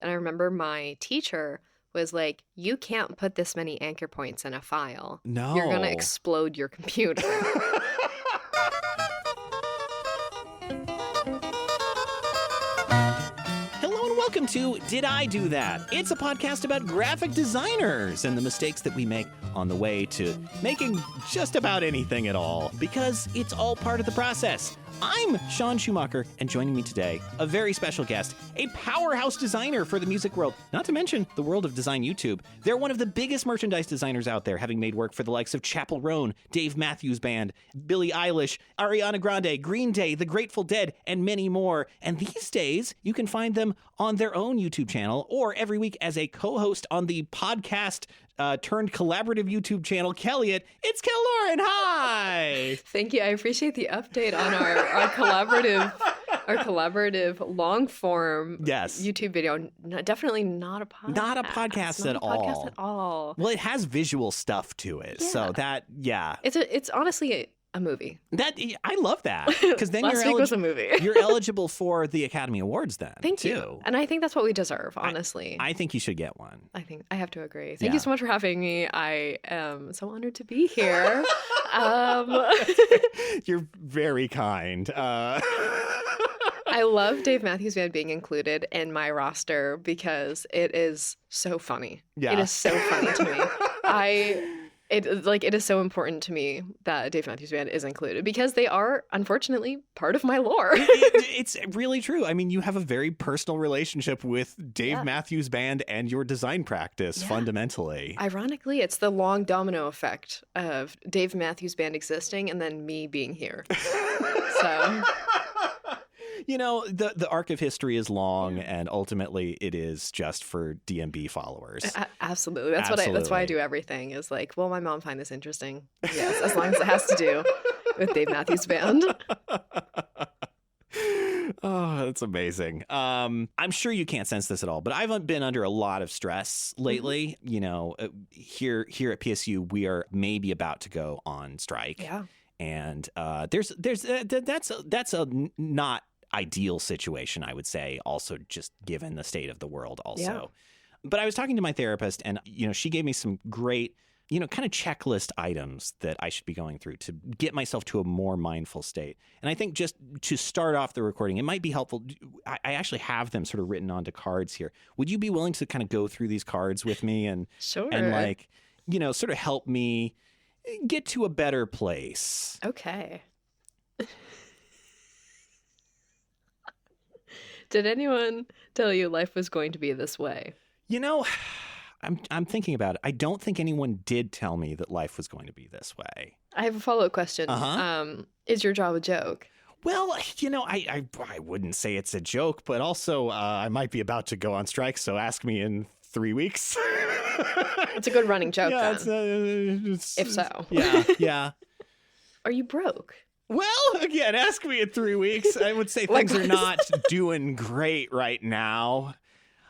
And I remember my teacher was like, you can't put this many anchor points in a file. No. You're going to explode your computer. Hello and welcome to Did I Do That? It's a podcast about graphic designers and the mistakes that we make on the way to making just about anything at all, because it's all part of the process. I'm Sean Schumacher, and joining me today, a very special guest, a powerhouse designer for the music world, not to mention the world of design YouTube. They're one of the biggest merchandise designers out there, having made work for the likes of Chappell Roan, Dave Matthews Band, Billie Eilish, Ariana Grande, Green Day, The Grateful Dead, and many more. And these days, you can find them on their own YouTube channel, or every week as a co-host on the podcast turned collaborative YouTube channel, Kelliot. It's Kel Lauren. Hi. Thank you. I appreciate the update on our collaborative long form YouTube video. Definitely not a podcast. Not a podcast at all. Well, it has visual stuff to it. Yeah. So that, It's honestly a movie. That I love that, because then Last week was a movie. You're eligible for the Academy Awards then. Thank you. And I think that's what we deserve, honestly. I think you should get one. I think I have to agree. Thank you so much for having me. I am so honored to be here. You're very kind. I love Dave Matthews Band being included in my roster because it is so funny. Yeah. It is so funny to me. It is so important to me that Dave Matthews Band is included because they are, unfortunately, part of my lore. It's really true. I mean, you have a very personal relationship with Dave Matthews Band and your design practice, fundamentally. Ironically, it's the long domino effect of Dave Matthews Band existing and then me being here. So... You know, the arc of history is long, and ultimately it is just for DMB followers. Absolutely. That's why I do everything, is like, will my mom find this interesting? Yes, as long as it has to do with Dave Matthews Band. Oh, that's amazing. I'm sure you can't sense this at all, but I've been under a lot of stress lately. Mm-hmm. You know, here at PSU, we are maybe about to go on strike. Yeah. And that's a not ideal situation, I would say, also just given the state of the world also. Yeah. But I was talking to my therapist, and, you know, she gave me some great, you know, kind of checklist items that I should be going through to get myself to a more mindful state. And I think just to start off the recording, it might be helpful. I actually have them sort of written onto cards here. Would you be willing to kind of go through these cards with me and like, you know, sort of help me get to a better place? Okay. Did anyone tell you life was going to be this way? You know, I'm thinking about it. I don't think anyone did tell me that life was going to be this way. I have a follow-up question. Is your job a joke? Well, you know, I wouldn't say it's a joke, but also I might be about to go on strike, so ask me in 3 weeks. It's a good running joke, then. If so. Yeah. Are you broke? Well, again, ask me in 3 weeks. I would say things are not doing great right now.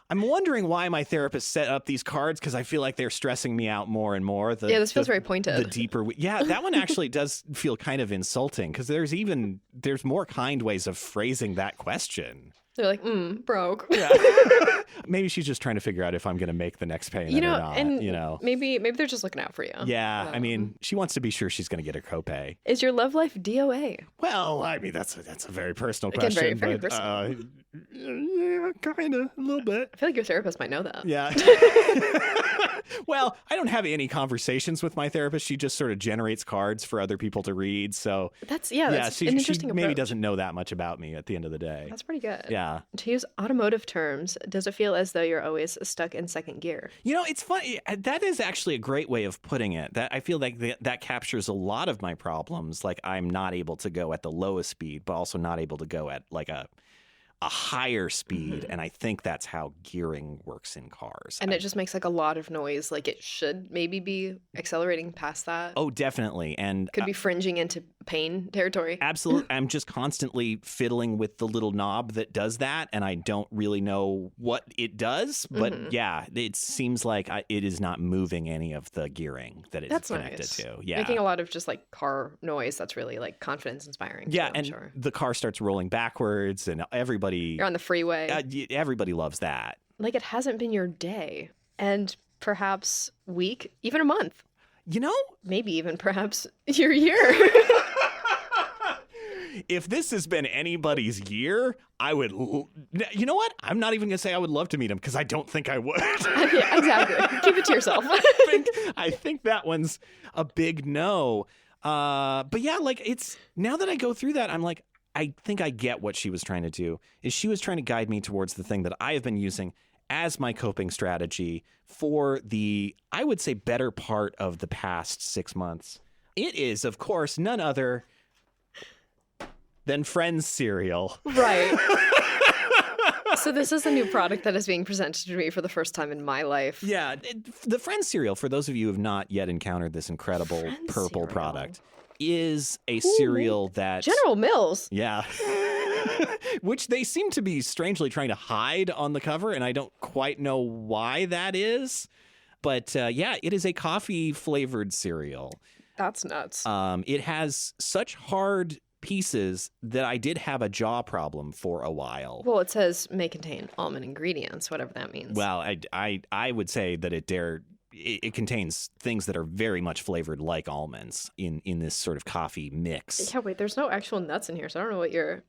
I'm wondering why my therapist set up these cards, because I feel like they're stressing me out more and more. This feels very pointed. The deeper, that one actually does feel kind of insulting, because there's more kind ways of phrasing that question. They're like, broke. Yeah. Maybe she's just trying to figure out if I'm going to make the next payment or not. And you know, maybe they're just looking out for you. Yeah, I mean, she wants to be sure she's going to get her copay. Is your love life DOA? Well, I mean, that's a very personal question. Again, very personal. Yeah, kind of, a little bit. I feel like your therapist might know that. Yeah. Well, I don't have any conversations with my therapist. She just sort of generates cards for other people to read. So that's an interesting she maybe doesn't know that much about me at the end of the day. That's pretty good. Yeah. To use automotive terms, does it feel as though you're always stuck in second gear? You know, it's funny. That is actually a great way of putting it. That I feel like that captures a lot of my problems. Like, I'm not able to go at the lowest speed, but also not able to go at like a higher speed, and I think that's how gearing works in cars. And it just makes like a lot of noise. Like, it should maybe be accelerating past that. Oh, definitely. And could be fringing into pain territory. Absolutely. I'm just constantly fiddling with the little knob that does that, and I don't really know what it does. But yeah, it seems like it is not moving any of the gearing that it's connected to. Yeah, making a lot of just like car noise. That's really like confidence inspiring. Yeah, and the car starts rolling backwards, and everybody. You're on the freeway. Everybody loves that. like it hasn't been your day, and perhaps week, even a month. You know? Maybe even perhaps your year. If this has been anybody's year, I would... You know what? I'm not even going to say I would love to meet him because I don't think I would. Yeah, exactly. Keep it to yourself. I think that one's a big no. But yeah, like it's... Now that I go through that, I'm like, I think I get what she was trying to do. Is she was trying to guide me towards the thing that I have been using as my coping strategy for the, I would say, better part of the past 6 months. It is, of course, none other than Friends cereal. Right. So this is a new product that is being presented to me for the first time in my life. Yeah. The Friends cereal, for those of you who have not yet encountered this incredible purple product, is a cereal that... General Mills. Yeah. Which they seem to be strangely trying to hide on the cover, and I don't quite know why that is. But yeah, it is a coffee-flavored cereal. That's nuts. It has such hard pieces that I did have a jaw problem for a while. Well, it says may contain almond ingredients, whatever that means. Well, I would say that it contains things that are very much flavored like almonds in this sort of coffee mix. Yeah, wait, there's no actual nuts in here, so I don't know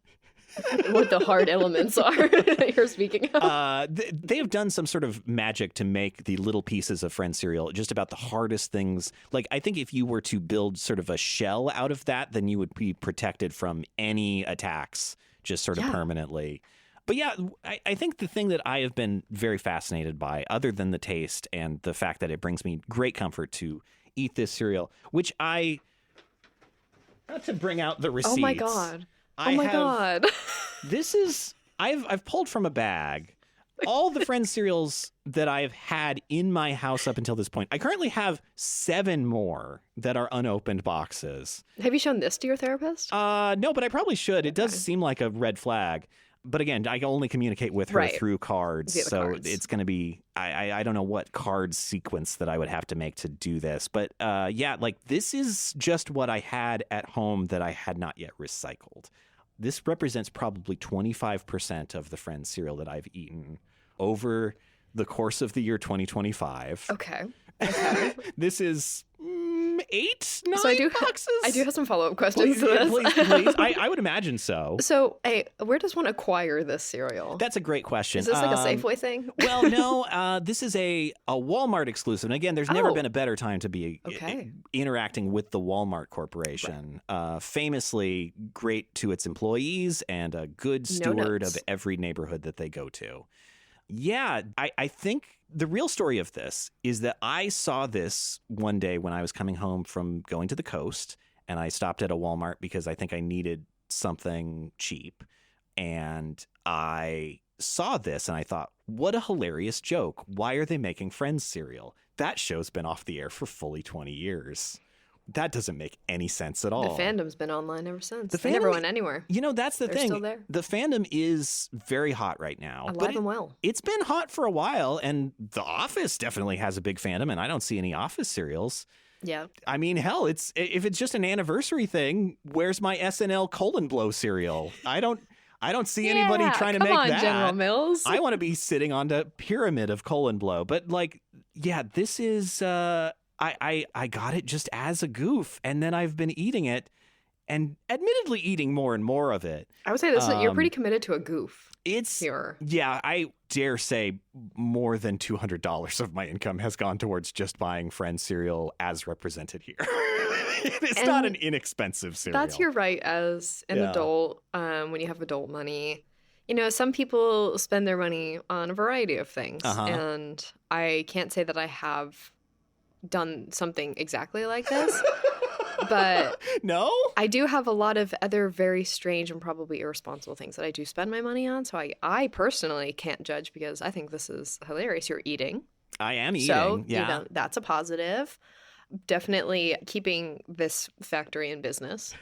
what the hard elements are that you're speaking of. They have done some sort of magic to make the little pieces of Friends cereal just about the hardest things. Like, I think if you were to build sort of a shell out of that, then you would be protected from any attacks just sort of permanently. But yeah, I think the thing that I have been very fascinated by, other than the taste and the fact that it brings me great comfort to eat this cereal, which not to bring out the receipts. Oh my God. God. This is, I've pulled from a bag all the Friends cereals that I've had in my house up until this point. I currently have 7 more that are unopened boxes. Have you shown this to your therapist? No, but I probably should. It does seem like a red flag. But again, I only communicate with her through cards. It's going to be, I don't know what card sequence that I would have to make to do this. But yeah, like this is just what I had at home that I had not yet recycled. This represents probably 25% of the Friends cereal that I've eaten over the course of the year 2025. Okay. This is 8, 9 boxes? I do have some follow-up questions to this. Please. I would imagine so. So, where does one acquire this cereal? That's a great question. Is this like a Safeway thing? Well, no. This is a Walmart exclusive. And again, there's never been a better time to be interacting with the Walmart Corporation. Right. Famously great to its employees and a good steward of every neighborhood that they go to. Yeah, I think the real story of this is that I saw this one day when I was coming home from going to the coast, and I stopped at a Walmart because I think I needed something cheap. And I saw this and I thought, what a hilarious joke. Why are they making Friends cereal? That show's been off the air for fully 20 years. That doesn't make any sense at all. The fandom's been online ever since. They never went anywhere. You know, that's the thing. They're still there. The fandom is very hot right now. Alive and well. It's been hot for a while, and The Office definitely has a big fandom, and I don't see any Office cereals. Yeah. I mean, hell, if it's just an anniversary thing, where's my SNL colon blow cereal? I don't see anybody trying to make that. Come on, General Mills. I want to be sitting on the pyramid of colon blow. But like, yeah, this is I got it just as a goof, and then I've been eating it, and admittedly eating more and more of it. I would say you're pretty committed to a goof. Yeah, I dare say more than $200 of my income has gone towards just buying Friends cereal as represented here. It's not an inexpensive cereal. That's your right as an adult, when you have adult money. You know, some people spend their money on a variety of things, and I can't say that I have done something exactly like this, but no, I do have a lot of other very strange and probably irresponsible things that I do spend my money on. So I personally can't judge because I think this is hilarious. You're eating. I am eating. So you know, that's a positive. Definitely keeping this factory in business.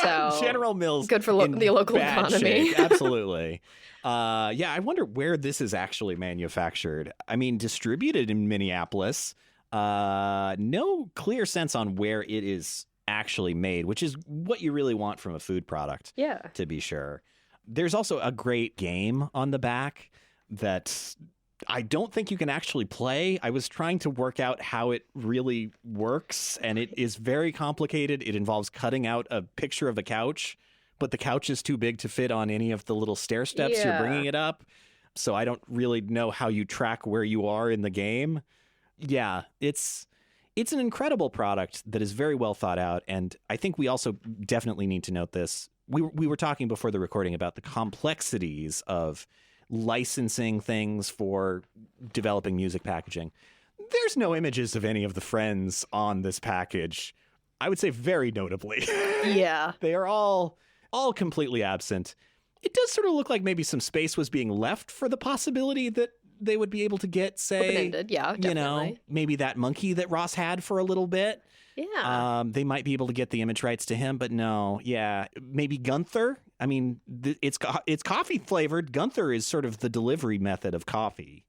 So General Mills, good for the local economy. Shape. Absolutely. Yeah, I wonder where this is actually manufactured. I mean, distributed in Minneapolis. No clear sense on where it is actually made, which is what you really want from a food product. Yeah. To be sure. There's also a great game on the back that I don't think you can actually play. I was trying to work out how it really works, and it is very complicated. It involves cutting out a picture of a couch, but the couch is too big to fit on any of the little stair steps you're bringing it up. So I don't really know how you track where you are in the game. Yeah, it's an incredible product that is very well thought out, and I think we also definitely need to note this. We were talking before the recording about the complexities of licensing things for developing music packaging. There's no images of any of the friends on this package. I would say very notably. Yeah. They are all completely absent. It does sort of look like maybe some space was being left for the possibility that they would be able to get, say, open-ended, yeah, definitely. You know, maybe that monkey that Ross had for a little bit. Yeah. They might be able to get the image rights to him, but no. Yeah. Maybe Gunther. I mean, it's coffee flavored. Gunther is sort of the delivery method of coffee.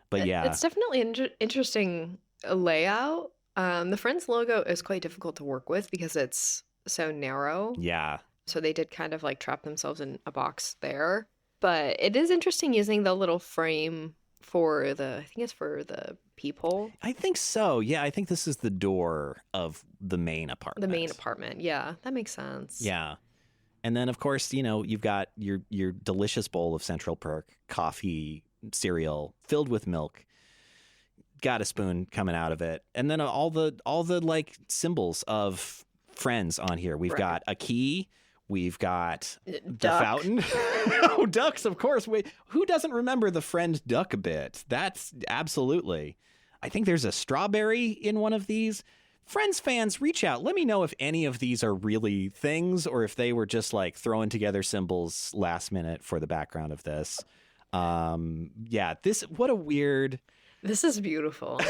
But yeah. It's definitely an interesting layout. The Friends logo is quite difficult to work with because it's so narrow. Yeah. So they did kind of like trap themselves in a box there. But it is interesting using the little frame for I think it's for the peephole. I think so. Yeah, I think this is the door of the main apartment. The main apartment. Yeah, that makes sense. Yeah. And then, of course, you know, you've got your delicious bowl of Central Perk coffee cereal filled with milk. Got a spoon coming out of it. And then all the like symbols of Friends on here. We've got a key. We've got the fountain. Oh, ducks, of course. Wait, who doesn't remember the Friend duck bit? That's absolutely. I think there's a strawberry in one of these. Friends fans, reach out. Let me know if any of these are really things or if they were just like throwing together symbols last minute for the background of this. Yeah, what a weird. This is beautiful.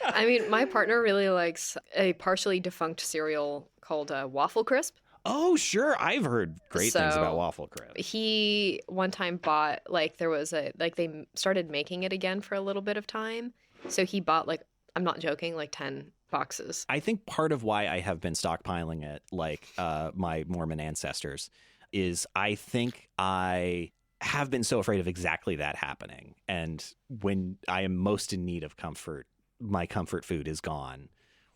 I mean, my partner really likes a partially defunct cereal called Waffle Crisp. Oh, sure. I've heard great things about Waffle Crisp. He one time bought, they started making it again for a little bit of time. So he bought, I'm not joking, 10 boxes. I think part of why I have been stockpiling it, like my Mormon ancestors, is I think I have been so afraid of exactly that happening. And when I am most in need of comfort, my comfort food is gone.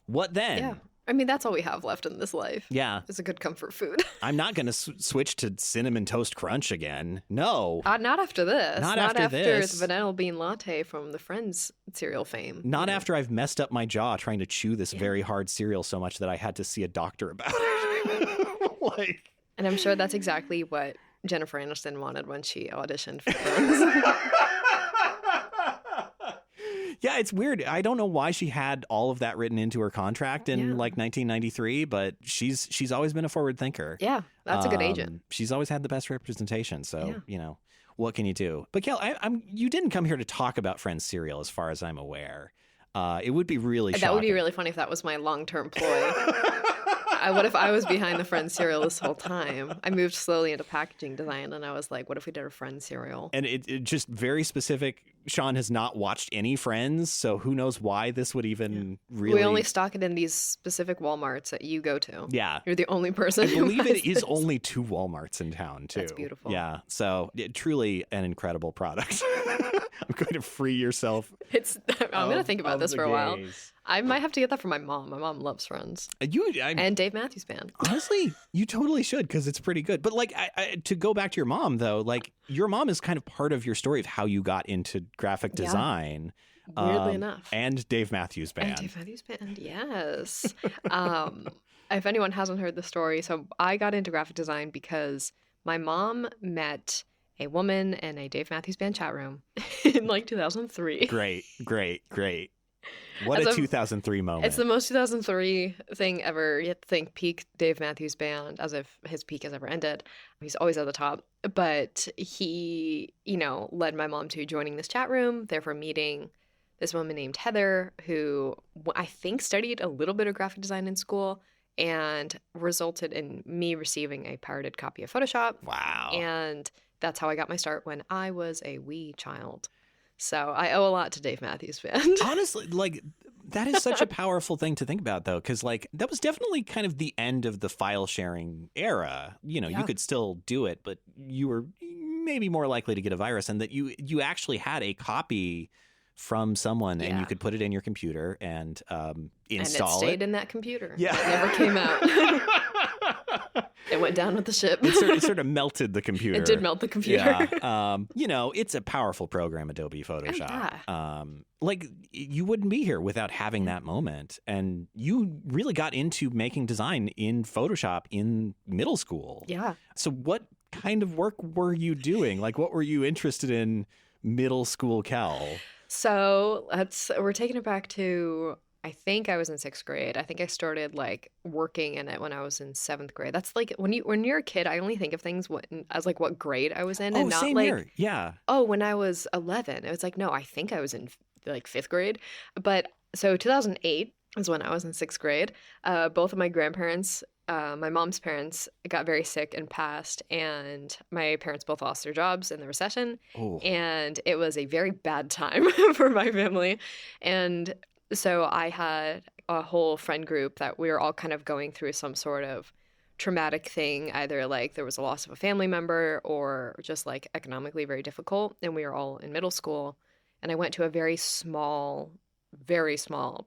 What then? Yeah. I mean, that's all we have left in this life. Yeah. It's a good comfort food. I'm not going to switch to Cinnamon Toast Crunch again. No. Not after this. Not after this. The vanilla bean latte from the Friends cereal fame. Not after I've messed up my jaw trying to chew this very hard cereal so much that I had to see a doctor about it. And I'm sure that's exactly what Jennifer Aniston wanted when she auditioned for Friends. Yeah, it's weird. I don't know why she had all of that written into her contract in 1993, but she's always been a forward thinker. Yeah, that's a good agent. She's always had the best representation. So, what can you do? But Kel, you didn't come here to talk about Friends cereal as far as I'm aware. It would be really shocking. That would be really funny if that was my long-term ploy. What if I was behind the Friends cereal this whole time? I moved slowly into packaging design, and I was like, what if we did a Friends cereal? And it just very specific. Sean has not watched any Friends, so who knows why this would even really... We only stock it in these specific Walmarts that you go to. Yeah. You're the only person I believe it is only 2 Walmarts in town, too. That's beautiful. Yeah, so truly an incredible product. I'm going to free yourself. I'm going to think about this for a while. I might have to get that for my mom. My mom loves Friends. And Dave Matthews Band. Honestly, you totally should because it's pretty good. But to go back to your mom, though, your mom is kind of part of your story of how you got into graphic design. Weirdly enough. And Dave Matthews Band. And Dave Matthews Band, yes. If anyone hasn't heard the story, so I got into graphic design because my mom met a woman in a Dave Matthews Band chat room in 2003. Great. What a 2003 moment. It's the most 2003 thing ever. You have to think peak Dave Matthews Band, as if his peak has ever ended. He's always at the top. But he, led my mom to joining this chat room, therefore meeting this woman named Heather, who I think studied a little bit of graphic design in school and resulted in me receiving a pirated copy of Photoshop. Wow. And that's how I got my start when I was a wee child. So I owe a lot to Dave Matthews Band. Honestly, that is such a powerful thing to think about, though, because that was definitely kind of the end of the file sharing era. You could still do it, but you were maybe more likely to get a virus, and that you actually had a copy from someone and you could put it in your computer and install it. And it stayed in that computer. Yeah. It never came out. It went down with the ship. It sort of melted the computer. It did melt the computer. Yeah. It's a powerful program, Adobe Photoshop. Yeah. Like, you wouldn't be here without having that moment. And you really got into making design in Photoshop in middle school. Yeah. So what kind of work were you doing? Like, what were you interested in middle school Cal? So we're taking it back to, I think I was in 6th grade. I think I started like working in it when I was in 7th grade. That's like when you're a kid, I only think of things as like what grade I was in, and not same like here. Yeah. Oh, when I was 11. It was like, no, I think I was in like 5th grade. But so 2008 was when I was in 6th grade. Both of my grandparents, my mom's parents, got very sick and passed, and my parents both lost their jobs in the recession. Oh. And it was a very bad time for my family. And so I had a whole friend group that we were all kind of going through some sort of traumatic thing. Either like there was a loss of a family member or just like economically very difficult. And we were all in middle school. And I went to a very small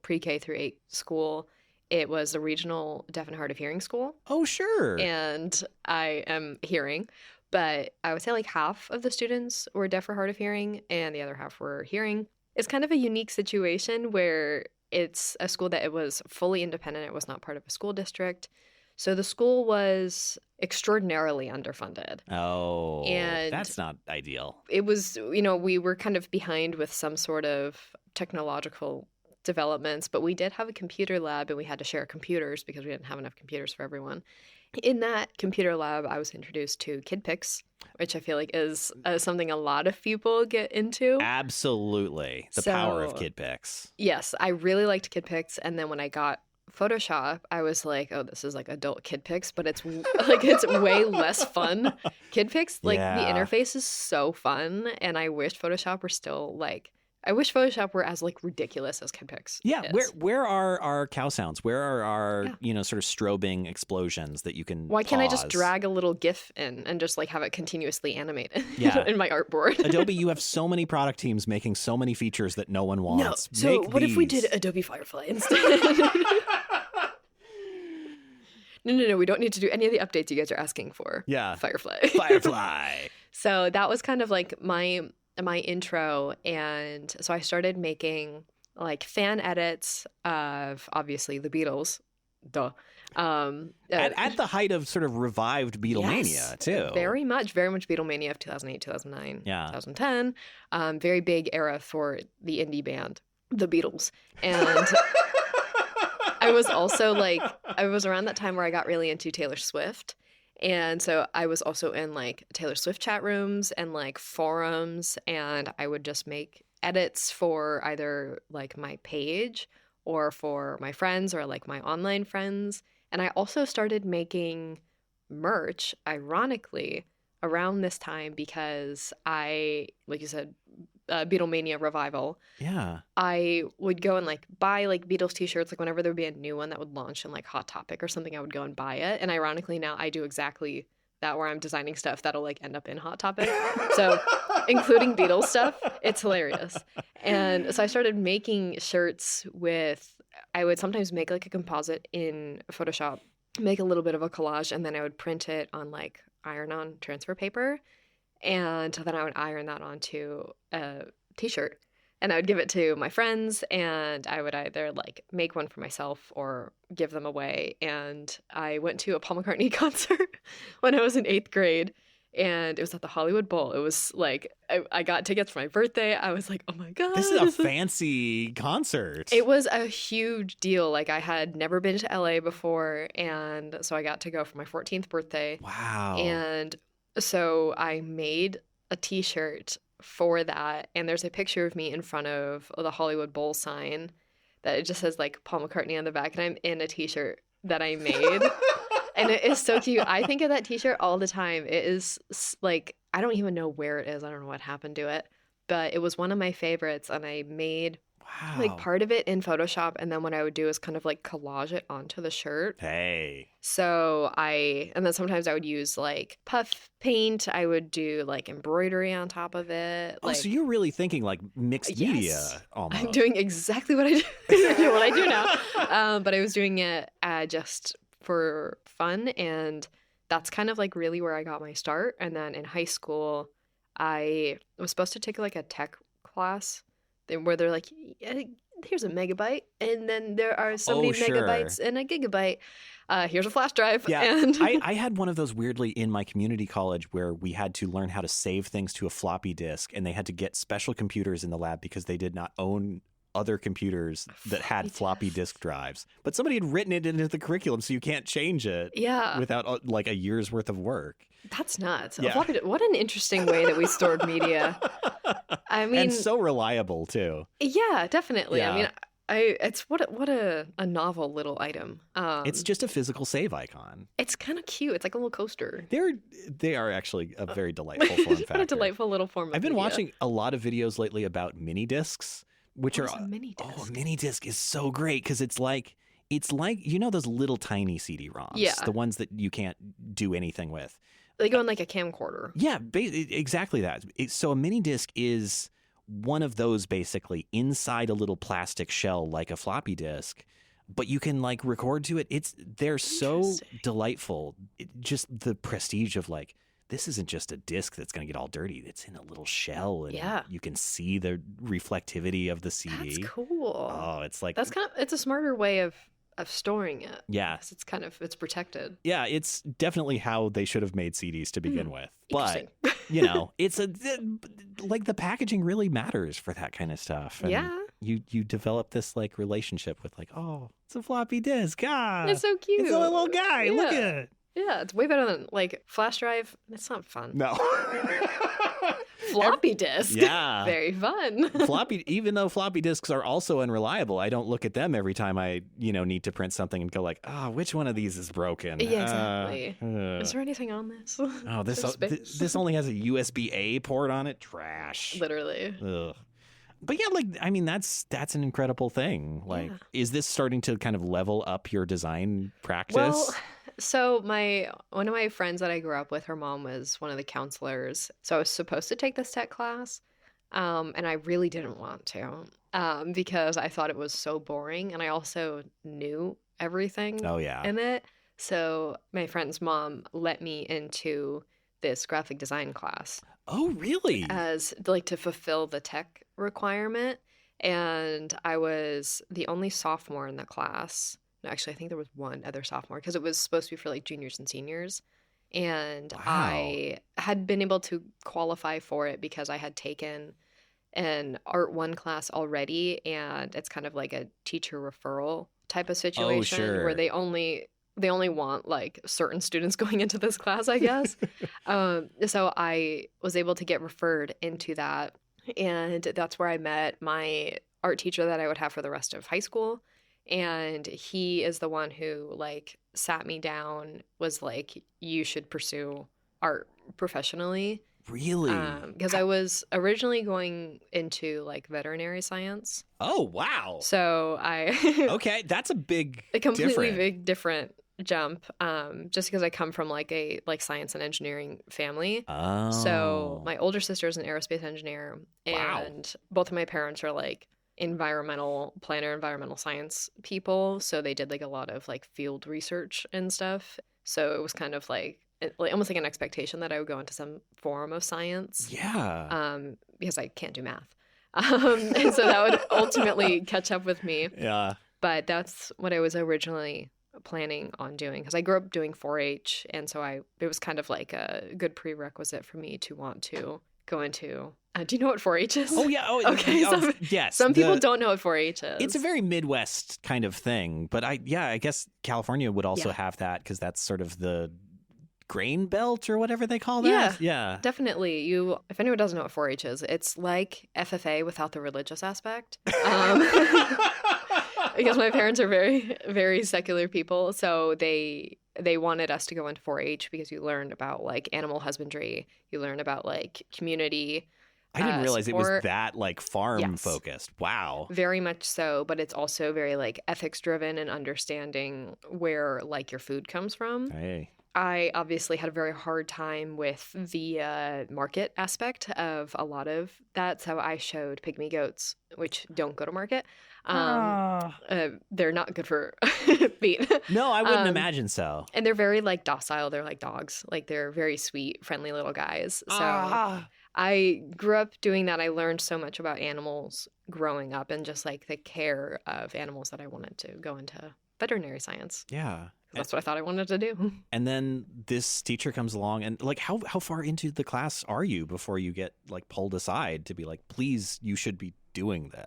pre-K through 8 school. It was a regional deaf and hard of hearing school. Oh, sure. And I am hearing, but I would say like half of the students were deaf or hard of hearing and the other half were hearing. It's kind of a unique situation where it's a school that it was fully independent. It was not part of a school district. So the school was extraordinarily underfunded. Oh, and that's not ideal. It was, we were kind of behind with some sort of technological developments, but we did have a computer lab and we had to share computers because we didn't have enough computers for everyone. In that computer lab, I was introduced to KidPix, which I feel like is something a lot of people get into. Absolutely. The power of KidPix. Yes, I really liked KidPix. And then when I got Photoshop, I was like, oh, this is like adult KidPix, but it's like it's way less fun. KidPix, like the interface is so fun, and I wish Photoshop were still like, I wish Photoshop were as like ridiculous as KidPix. Yeah, is. Where are our cow sounds? Where are our sort of strobing explosions that you can? Why can't pause? I just drag a little GIF in and just like have it continuously animated in my artboard? Adobe, you have so many product teams making so many features that no one wants. No, so what if we did Adobe Firefly instead? No, we don't need to do any of the updates you guys are asking for. Yeah. Firefly. So that was kind of like my intro, and so I started making like fan edits of obviously the Beatles. Duh. At the height of sort of revived Beatlemania, too. Very much Beatlemania of 2008, 2009, 2010. Very big era for the indie band, the Beatles. And I was also like, I was around that time where I got really into Taylor Swift. And so I was also in like Taylor Swift chat rooms and like forums, and I would just make edits for either like my page or for my friends or like my online friends. And I also started making merch, ironically, around this time because I, like you said, Beatlemania revival. Yeah. I would go and like buy like Beatles t-shirts, like whenever there would be a new one that would launch in like Hot Topic or something, I would go and buy it. And ironically now I do exactly that, where I'm designing stuff that'll like end up in Hot Topic. So including Beatles stuff, it's hilarious. And so I started making shirts I would sometimes make like a composite in Photoshop, make a little bit of a collage, and then I would print it on like iron-on transfer paper. And then I would iron that onto a t-shirt, and I would give it to my friends, and I would either like make one for myself or give them away. And I went to a Paul McCartney concert when I was in 8th grade, and it was at the Hollywood Bowl. It was like, I got tickets for my birthday. I was like, oh my God. This is a fancy concert. It was a huge deal. Like, I had never been to LA before, and so I got to go for my 14th birthday. Wow. And so I made a t-shirt for that, and there's a picture of me in front of the Hollywood Bowl sign that it just says like Paul McCartney on the back, and I'm in a t-shirt that I made. And it is so cute. I think of that t-shirt all the time. It is like, I don't even know where it is. I don't know what happened to it, but it was one of my favorites, and I made like Wow. part of it in Photoshop, and then what I would do is kind of like collage it onto the shirt. Hey. And then sometimes I would use like puff paint. I would do like embroidery on top of it. Oh, Like, so you're really thinking like mixed media almost. I'm doing exactly what I do, what I do now. But I was doing it just for fun, and that's kind of like really where I got my start. And then in high school, I was supposed to take like a tech class where they're like, "Yeah, here's a megabyte, and then there are so many megabytes in a gigabyte. Here's a flash drive." Yeah, and I had one of those weirdly in my community college where we had to learn how to save things to a floppy disk, and they had to get special computers in the lab because they did not own other computers that had floppy disk drives. But somebody had written it into the curriculum, so you can't change it without like a year's worth of work. That's nuts. Yeah. What an interesting way that we stored media. I mean, and so reliable too. Yeah, definitely. Yeah. I mean, it's what a novel little item. It's just a physical save icon. It's kind of cute. It's like a little coaster. They are actually a very delightful form factor. What a delightful little form of I've been media. watching a lot of videos lately about mini discs, which What is a mini disc? Oh, a mini disc is so great because it's like those little tiny CD-ROMs, Yeah. the ones that you can't do anything with. They go in like a camcorder. Yeah, exactly that. So a mini disc is one of those basically inside a little plastic shell like a floppy disk, but you can like record to it. They're so delightful. Just the prestige of like, this isn't just a disc that's going to get all dirty. It's in a little shell, and you can see the reflectivity of the CD. That's cool. Oh, it's like it's a smarter way of storing it. Yeah. It's protected. Yeah, it's definitely how they should have made CDs to begin with. But, Interesting. it's like the packaging really matters for that kind of stuff. And Yeah. You develop this like relationship with like, oh, it's a floppy disk. Ah, It's so cute. It's a little guy. Look at it. Yeah, it's way better than like flash drive. It's not fun. No. Floppy disk. Yeah. Very fun. Even though floppy disks are also unreliable, I don't look at them every time I, need to print something and go like, which one of these is broken? Yeah, exactly. Is there anything on this? Oh, this only has a USB-A port on it. Trash. Literally. Ugh. But yeah, like, I mean, that's an incredible thing. Like, is this starting to kind of level up your design practice? Well, so one of my friends that I grew up with, her mom was one of the counselors. So I was supposed to take this tech class, and I really didn't want to, because I thought it was so boring, and I also knew everything in it. So my friend's mom let me into this graphic design class. Oh, really? As like to fulfill the tech requirement. And I was the only sophomore in the class. No, actually, I think there was one other sophomore because it was supposed to be for like juniors and seniors. And I had been able to qualify for it because I had taken an Art 1 class already. And it's kind of like a teacher referral type of situation where they only want like certain students going into this class, I guess. So I was able to get referred into that. And that's where I met my art teacher that I would have for the rest of high school. And he is the one who like sat me down, was like, you should pursue art professionally. Really? Because I was originally going into like veterinary science. Oh, wow. So okay, that's a completely big different jump, just because I come from like a science and engineering family. Oh. So my older sister is an aerospace engineer, and both of my parents are like environmental science people. So they did like a lot of like field research and stuff. So it was kind of like almost like an expectation that I would go into some form of science. Yeah. Because I can't do math. And so that would ultimately catch up with me. Yeah. But that's what I was originally planning on doing, because I grew up doing 4-H, and so it was kind of like a good prerequisite for me to want to go into. Do you know what 4-H is? Oh yeah. Oh, okay. Yes. Some people don't know what 4-H is. It's a very Midwest kind of thing, but I guess California would also have that because that's sort of the grain belt or whatever they call that. Yeah. Definitely. If anyone doesn't know what 4-H is, it's like FFA without the religious aspect. Because my parents are very, very secular people, so they wanted us to go into 4-H because you learned about like animal husbandry, you learn about like community I didn't realize it was sport. that like farm Yes. focused. Wow. Very much so, but it's also very like ethics driven and understanding where like your food comes from. Hey. I obviously had a very hard time with the market aspect of a lot of that. So I showed pygmy goats, which don't go to market. They're not good for feet. No, I wouldn't imagine so. And they're very like docile. They're like dogs. Like they're very sweet, friendly little guys. So I grew up doing that. I learned so much about animals growing up and just like the care of animals that I wanted to go into veterinary science. Yeah. That's what I thought I wanted to do. And then this teacher comes along and like how far into the class are you before you get like pulled aside to be like, please, you should be doing this?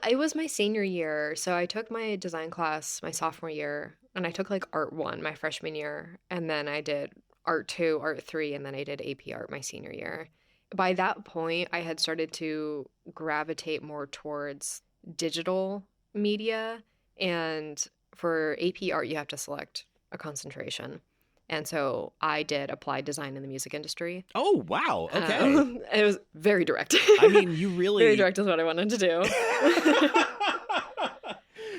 It was my senior year. So I took my design class my sophomore year and I took like art 1 my freshman year. And then I did art 2, art 3, and then I did AP art my senior year. By that point, I had started to gravitate more towards digital media. And for AP art, you have to select a concentration. And so I did applied design in the music industry. Oh, wow. Okay. It was very direct. I mean, you really... Very direct is what I wanted to do.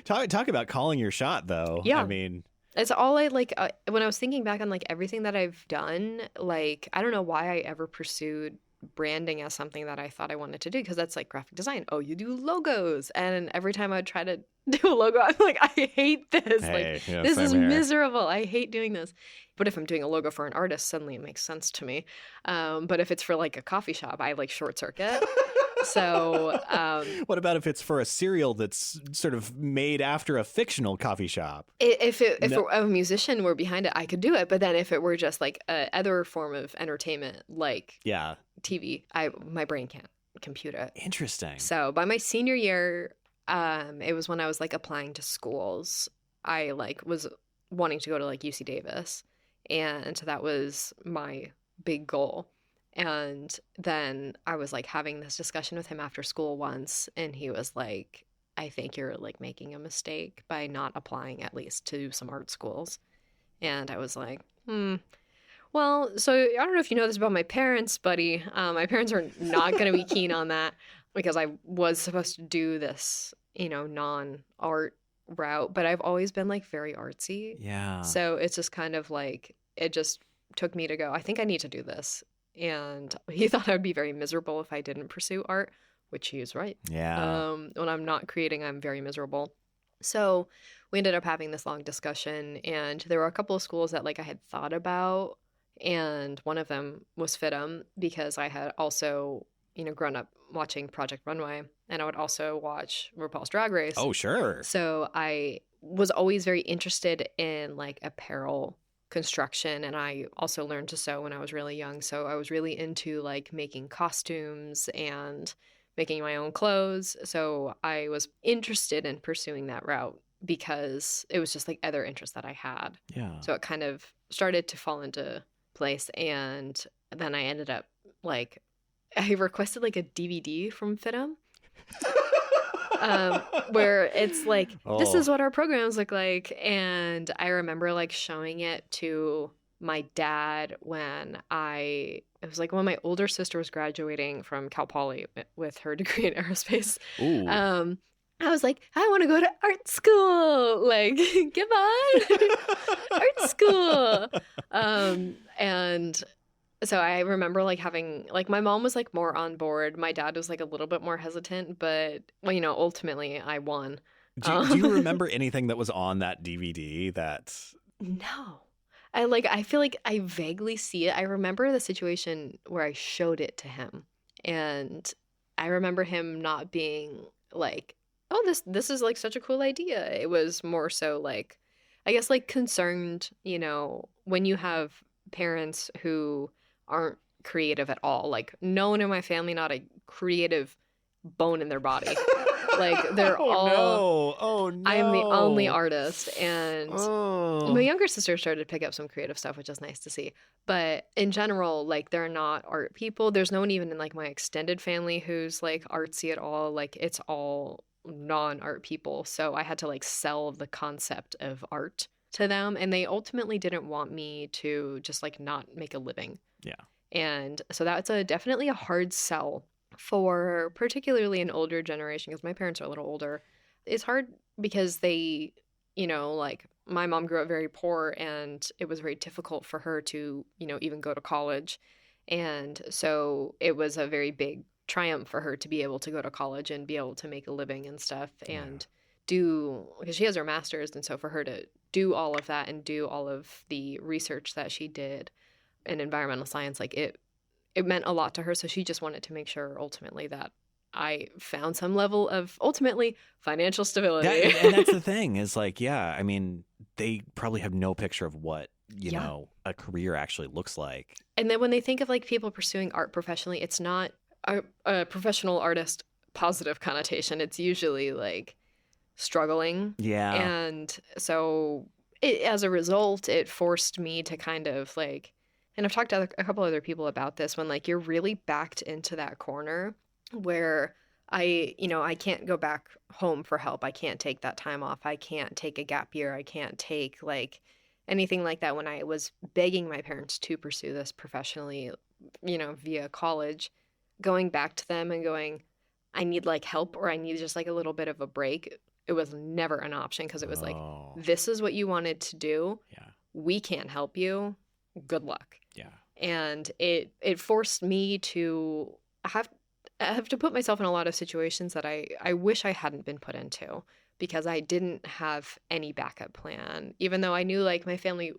Talk about calling your shot, though. Yeah. I mean... It's all I like, when I was thinking back on like everything that I've done, like, I don't know why I ever pursued branding as something that I thought I wanted to do, because that's like graphic design. Oh, you do logos. And every time I would try to do a logo, I'm like, I hate this. Hey, like, yeah, this is same here. miserable. I hate doing this. But if I'm doing a logo for an artist, suddenly it makes sense to me. But if it's for like a coffee shop, I like short circuit. So, what about if it's for a cereal that's sort of made after a fictional coffee shop? If a musician were behind it, I could do it. But then if it were just like a other form of entertainment, like TV, my brain can't compute it. Interesting. So by my senior year, it was when I was like applying to schools. I like was wanting to go to like UC Davis, and that was my big goal. And then I was like having this discussion with him after school once, and he was like, I think you're like making a mistake by not applying at least to some art schools. And I was like, well, so I don't know if you know this about my parents, buddy. My parents are not going to be keen on that, because I was supposed to do this, non-art route, but I've always been like very artsy. Yeah. So it's just kind of like, it just took me to go, I think I need to do this. And he thought I would be very miserable if I didn't pursue art, which he was right. Yeah. When I'm not creating, I'm very miserable. So we ended up having this long discussion, and there were a couple of schools that like I had thought about, and one of them was FITM, because I had also, grown up watching Project Runway, and I would also watch RuPaul's Drag Race. Oh, sure. So I was always very interested in like apparel construction, and I also learned to sew when I was really young. So I was really into like making costumes and making my own clothes. So I was interested in pursuing that route because it was just like other interests that I had. Yeah. So it kind of started to fall into place, and then I ended up like I requested like a DVD from FITM. Where it's like, this is what our programs look like. And I remember like showing it to my dad when it was like when my older sister was graduating from Cal Poly with her degree in aerospace. Ooh. I was like, I want to go to art school. Like, come on, art school. And so I remember like having like my mom was like more on board. My dad was like a little bit more hesitant, but ultimately I won. Do you remember anything that was on that DVD that? No. I feel like I vaguely see it. I remember the situation where I showed it to him, and I remember him not being like, oh, this is like such a cool idea. It was more so like, I guess like concerned, when you have parents who aren't creative at all. Like no one in my family, not a creative bone in their body. Like they're Oh no. I'm the only artist, and my younger sister started to pick up some creative stuff, which is nice to see. But in general, like they're not art people. There's no one even in like my extended family who's like artsy at all. Like it's all non-art people. So I had to like sell the concept of art to them, and they ultimately didn't want me to just like not make a living. Yeah. And so that's definitely a hard sell for particularly an older generation, because my parents are a little older, it's hard because they, like my mom grew up very poor and it was very difficult for her to, even go to college. And so it was a very big triumph for her to be able to go to college and be able to make a living and stuff and because she has her master's. And so for her to do all of that and do all of the research that she did in environmental science, like it meant a lot to her. So she just wanted to make sure ultimately that I found some level of ultimately financial stability. And that's the thing is like, I mean, they probably have no picture of what, a career actually looks like. And then when they think of like people pursuing art professionally, it's not a professional artist positive connotation. It's usually like struggling. Yeah. And so as a result, it forced me to kind of like, and I've talked to a couple other people about this, when like you're really backed into that corner where I can't go back home for help. I can't take that time off. I can't take a gap year. I can't take like anything like that. When I was begging my parents to pursue this professionally, via college, going back to them and going, I need like help or I need just like a little bit of a break. It was never an option because it was like, this is what you wanted to do. Yeah. We can't help you. Good luck. Yeah. And it forced me to have to put myself in a lot of situations that I wish I hadn't been put into, because I didn't have any backup plan, even though I knew like my family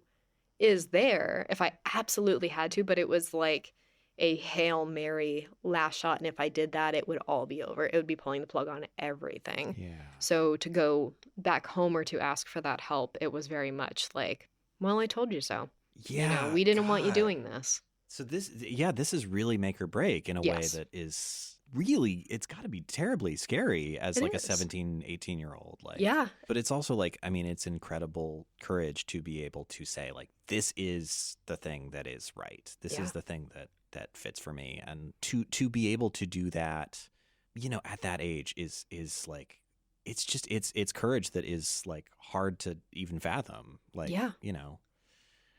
is there if I absolutely had to, but it was like a Hail Mary last shot. And if I did that, it would all be over. It would be pulling the plug on everything. Yeah. So to go back home or to ask for that help, it was very much like, well, I told you so. Yeah. We didn't want you doing this. So this is really make or break in a way that is really, it's got to be terribly scary as a 17, 18-year-old. Like, yeah. But it's also like, I mean, it's incredible courage to be able to say like, this is the thing that is right. This is the thing that fits for me. And to be able to do that, at that age is like, it's just, it's courage that is like hard to even fathom. Like,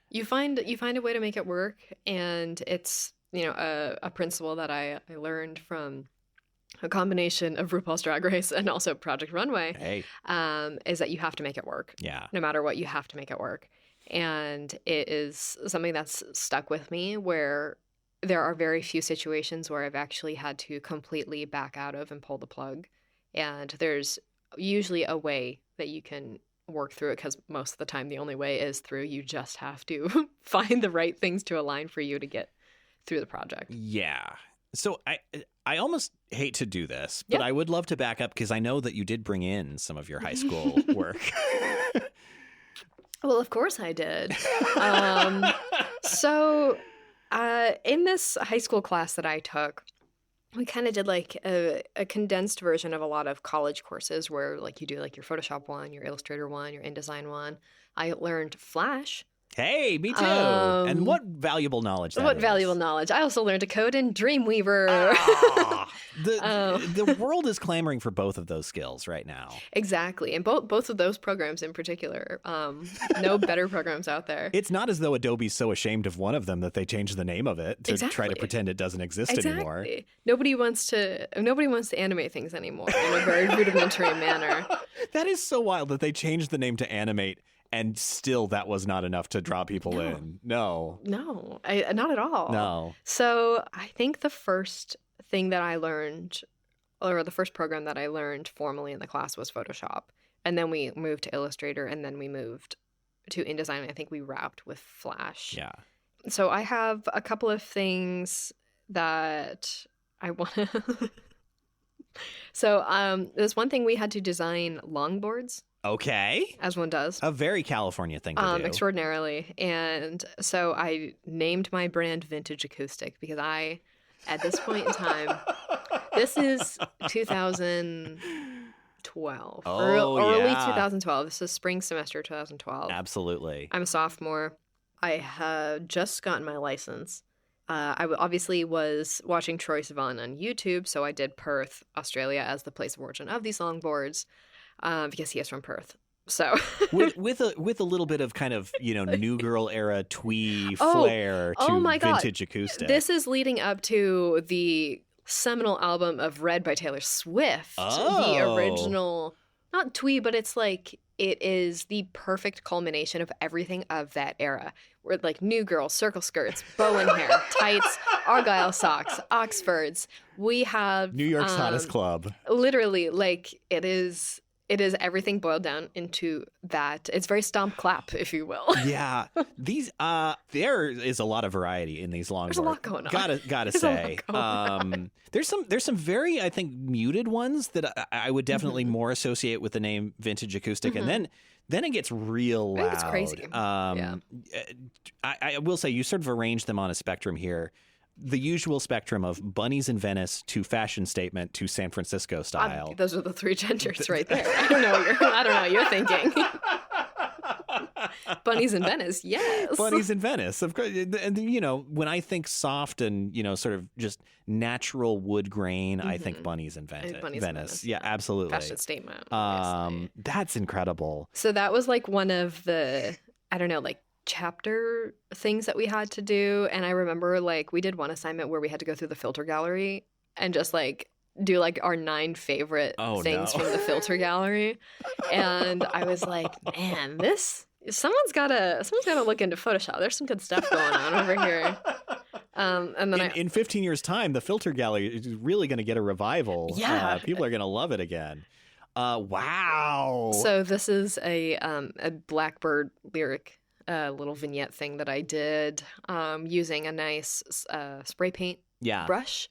You find a way to make it work, and it's a principle that I learned from a combination of RuPaul's Drag Race and also Project Runway. Is that you have to make it work. Yeah. No matter what, you have to make it work, and it is something that's stuck with me. Where there are very few situations where I've actually had to completely back out of and pull the plug, and there's usually a way that you can work through it, because most of the time the only way is through. You just have to find the right things to align for you to get through the project. Yeah. So I almost hate to do this, but I would love to back up, because I know that you did bring in some of your high school work. Well, of course I did. So in this high school class that I took, we kind of did like a condensed version of a lot of college courses where like you do like your Photoshop one, your Illustrator one, your InDesign one. I learned Flash. Hey, me too. And what valuable knowledge that is. Valuable knowledge. I also learned to code in Dreamweaver. The world is clamoring for both of those skills right now. Exactly. And both of those programs in particular. No better programs out there. It's not as though Adobe's so ashamed of one of them that they changed the name of it to try to pretend it doesn't exist anymore. Nobody wants to animate things anymore in a very rudimentary manner. That is so wild that they changed the name to Animate, and still that was not enough to draw people in. No, not at all. No. So I think the first thing that I learned, or the first program that I learned formally in the class, was Photoshop. And then we moved to Illustrator, and then we moved to InDesign. I think we wrapped with Flash. Yeah. So I have a couple of things that I want to... So there's one thing we had to design longboards. Okay. As one does. A very California thing to do. Extraordinarily. And so I named my brand Vintage Acoustic because at this point in time, this is 2012. Early 2012. This is spring semester 2012. Absolutely. I'm a sophomore. I had just gotten my license. I obviously was watching Troye Sivan on YouTube, so I did Perth, Australia, as the place of origin of these longboards. Because he is from Perth. So with a little bit of kind of, new girl era twee flair to vintage acoustic. This is leading up to the seminal album of Red by Taylor Swift. Oh. The original, not twee, but it's like, it is the perfect culmination of everything of that era. Where like New Girl, circle skirts, Bowen hair, tights, Argyle socks, Oxfords. We have New York's hottest club. Literally, like it is everything boiled down into that. It's very stomp clap, if you will. Yeah. These there is a lot of variety in these longboards. There's a lot going on. Gotta say. There's some very, I think, muted ones that I would definitely more associate with the name vintage acoustic, and then it gets real loud. It's crazy. I will say you sort of arrange them on a spectrum here. The usual spectrum of Bunnies in Venice to Fashion Statement to San Francisco style. Those are the three genders right there. I don't know what you're thinking. Bunnies in Venice, yes. Bunnies in Venice, of course. And you know, when I think soft and sort of just natural wood grain, I think Bunnies in Venice. Yeah, absolutely. Fashion Statement. That's incredible. So that was like one of the, I don't know, like chapter things that we had to do. And I remember like we did one assignment where we had to go through the filter gallery and just like do like our 9 favorite things from the filter gallery. And I was like, man, someone's gotta look into Photoshop. There's some good stuff going on over here. And then in 15 years' time, the filter gallery is really going to get a revival. Yeah, people are going to love it again. Wow. So this is a Blackbird lyric little vignette thing that I did using a nice spray paint brush.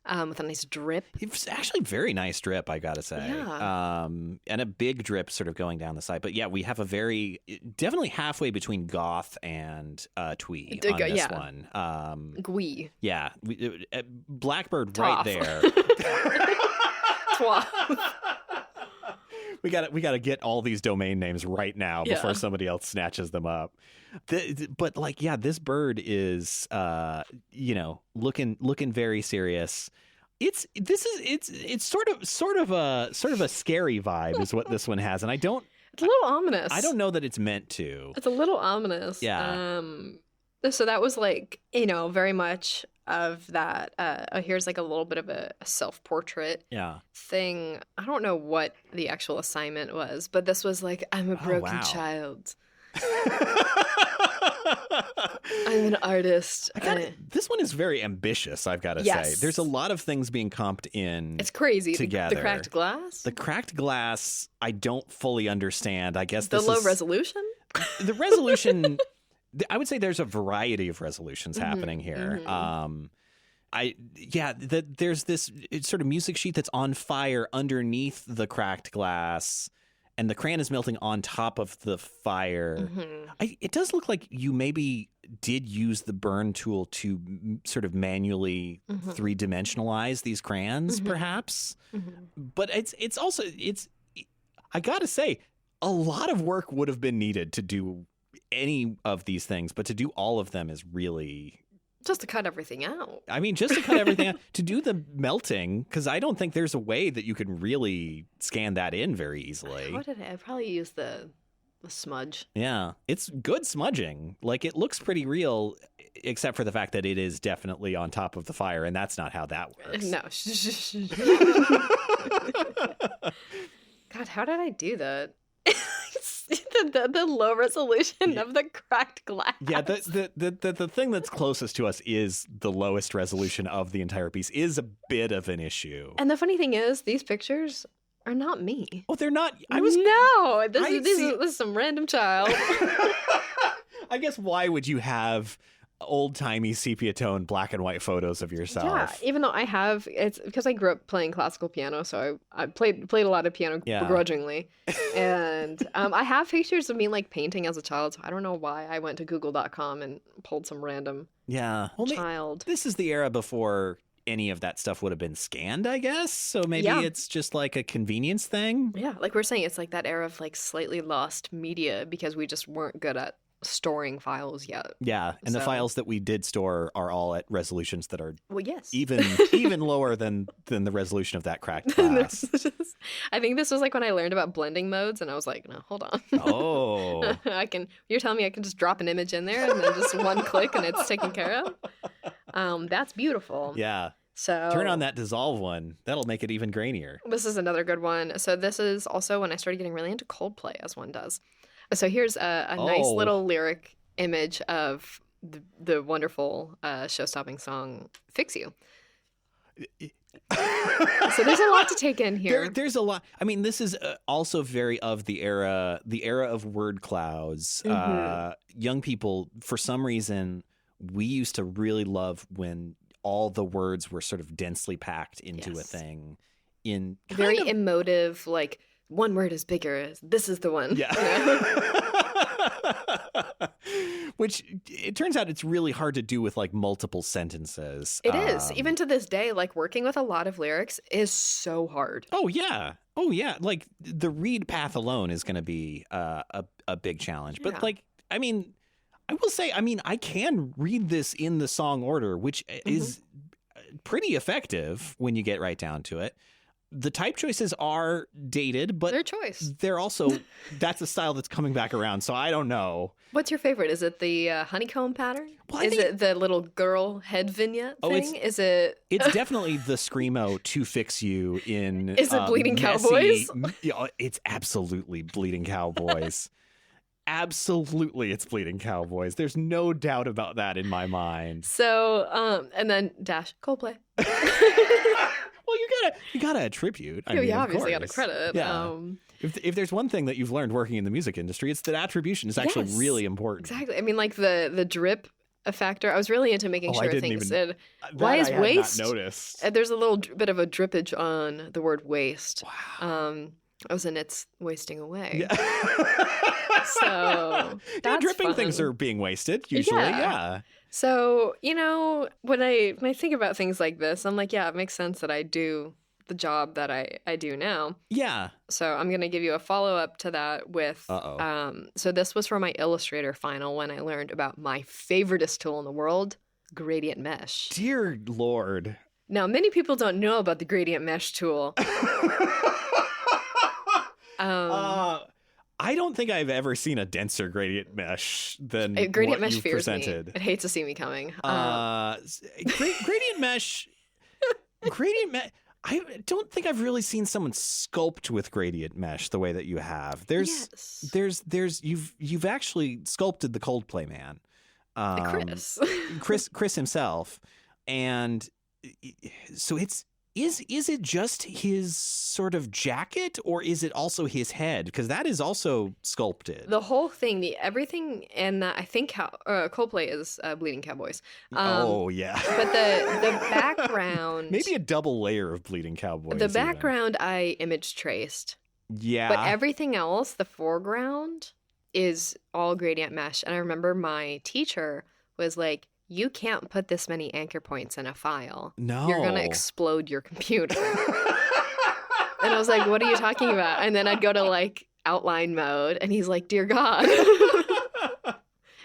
With a nice drip. It's actually a very nice drip, I gotta say. Yeah. And a big drip sort of going down the side. But yeah, we have definitely halfway between goth and twee on this one. Gui. Yeah. Blackbird Toff. right there. We gotta get all these domain names right now before somebody else snatches them up. But like, yeah, this bird is, looking very serious. It's sort of a scary vibe is what this one has, and it's a little ominous. I don't know that it's meant to. It's a little ominous. Yeah. So that was like, very much of that. Here's like a little bit of a self-portrait thing. I don't know what the actual assignment was, but this was like, I'm a broken child. I'm an artist. This one is very ambitious, I've got to say. There's a lot of things being comped in. It's crazy. Together. The cracked glass? The cracked glass, I don't fully understand. I guess the low resolution? The resolution, I would say there's a variety of resolutions happening here. There's this sort of music sheet that's on fire underneath the cracked glass, and the crayon is melting on top of the fire. It does look like you maybe did use the burn tool to sort of manually 3-dimensionalize these crayons, perhaps. But it's also I gotta say, a lot of work would have been needed to do any of these things, but to do all of them is really... Just to cut everything out. I mean, just to cut everything out. To do the melting, because I don't think there's a way that you can really scan that in very easily. What did I probably use the smudge. Yeah, it's good smudging. Like, it looks pretty real, except for the fact that it is definitely on top of the fire, and that's not how that works. No. God, how did I do that? the low resolution of the cracked glass. Yeah, the thing that's closest to us is the lowest resolution of the entire piece is a bit of an issue. And the funny thing is, these pictures are not me. Oh, they're not. This is some random child. I guess why would you have old-timey sepia tone black and white photos of yourself? Yeah, even though it's because I grew up playing classical piano, so I played a lot of piano begrudgingly. And I have pictures of me like painting as a child, so I don't know why I went to google.com and pulled some random child. This is the era before any of that stuff would have been scanned, I guess. So maybe it's just like a convenience thing. Yeah, like we're saying, it's like that era of like slightly lost media because we just weren't good at storing files yet. Yeah, and the files that we did store are all at resolutions that are even lower than the resolution of that cracked glass. I think this was like when I learned about blending modes, and I was like, no, hold on. Oh. You're telling me I can just drop an image in there and then just one click and it's taken care of? That's beautiful. Yeah. So turn on that dissolve one. That'll make it even grainier. This is another good one. So this is also when I started getting really into Coldplay, as one does. So here's a nice little lyric image of the wonderful show-stopping song "Fix You." So there's a lot to take in here. There's a lot. I mean, this is also very of the era of word clouds. Young people, for some reason, we used to really love when all the words were sort of densely packed into a thing. In very emotive, like one word is bigger. This is the one. Yeah. Which it turns out it's really hard to do with like multiple sentences. It is. Even to this day, like working with a lot of lyrics is so hard. Oh, yeah. Like the read path alone is going to be a big challenge. But like, I mean, I will say, I can read this in the song order, which is pretty effective when you get right down to it. The type choices are dated, but their choice. They're also, that's a style that's coming back around. So I don't know. What's your favorite? Is it the honeycomb pattern? Well, is it the little girl head vignette thing? Is it? It's definitely the screamo to fix you in. Is it Bleeding Cowboys? It's absolutely Bleeding Cowboys. Absolutely, it's Bleeding Cowboys. There's no doubt about that in my mind. So, and then dash Coldplay. Well, you gotta attribute. I mean, obviously gotta credit. Yeah. If there's one thing that you've learned working in the music industry, it's that attribution is actually really important. Exactly. I mean, like the drip factor. I was really into making sure things said. Why is waste? Not noticed. There's a little bit of a drippage on the word waste. Wow. And it's wasting away. Yeah. So that's dripping fun. things are being wasted usually. Yeah. So, when I think about things like this, I'm like, yeah, it makes sense that I do the job that I do now. Yeah. So I'm going to give you a follow-up to that with, so this was for my Illustrator final when I learned about my favoriteest tool in the world, gradient mesh. Dear Lord. Now, many people don't know about the gradient mesh tool. I don't think I've ever seen a denser gradient mesh than gradient what mesh you've fears presented. Me. It hates to see me coming. Gradient mesh. I don't think I've really seen someone sculpt with gradient mesh the way that you have. You've actually sculpted the Coldplay man, Chris himself, and so is it just his sort of jacket, or is it also his head? Because that is also sculpted. The whole thing, everything, and I think Coldplay is Bleeding Cowboys. Oh yeah, but the background, maybe a double layer of Bleeding Cowboys. The background I image traced. Yeah, but everything else, the foreground, is all gradient mesh. And I remember my teacher was like, you can't put this many anchor points in a file. No. You're going to explode your computer. And I was like, what are you talking about? And then I'd go to like outline mode and he's like, dear God. And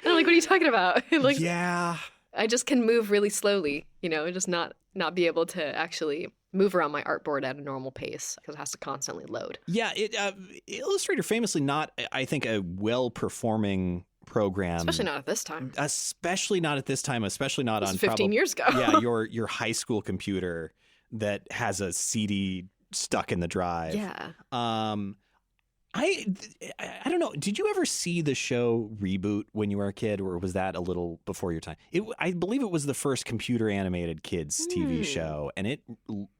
I'm like, what are you talking about? Like, yeah. I just can move really slowly, just not be able to actually move around my artboard at a normal pace because it has to constantly load. Yeah. Illustrator famously not, I think, a well-performing program, especially not at this time, especially not on 15 years ago. Yeah, your high school computer that has a CD stuck in the drive. Yeah. I don't know, did you ever see the show Reboot when you were a kid, or was that a little before your time? I believe it was the first computer animated kids TV show, and it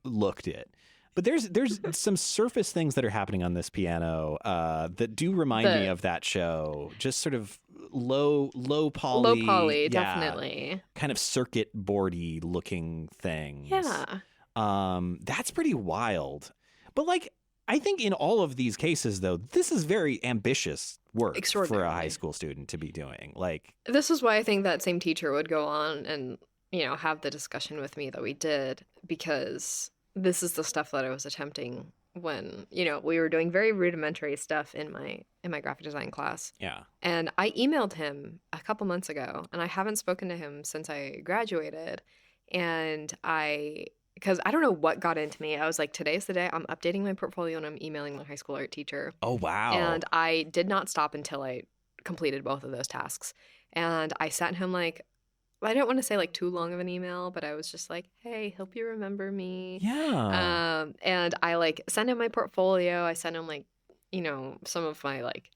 looked it. But there's some surface things that are happening on this piano that do remind me of that show. Just sort of low poly, definitely. Kind of circuit boardy looking things. Yeah. That's pretty wild. But like, I think in all of these cases, though, this is very ambitious work for a high school student to be doing. Like, this is why I think that same teacher would go on and have the discussion with me that we did, because this is the stuff that I was attempting when, we were doing very rudimentary stuff in my graphic design class. Yeah. And I emailed him a couple months ago, and I haven't spoken to him since I graduated. And because I don't know what got into me. I was like, today's the day. I'm updating my portfolio and I'm emailing my high school art teacher. Oh, wow. And I did not stop until I completed both of those tasks. And I sent him like I don't want to say like too long of an email, but I was just like, hey, hope you remember me. Yeah. And I like sent him my portfolio. I sent him like, some of my like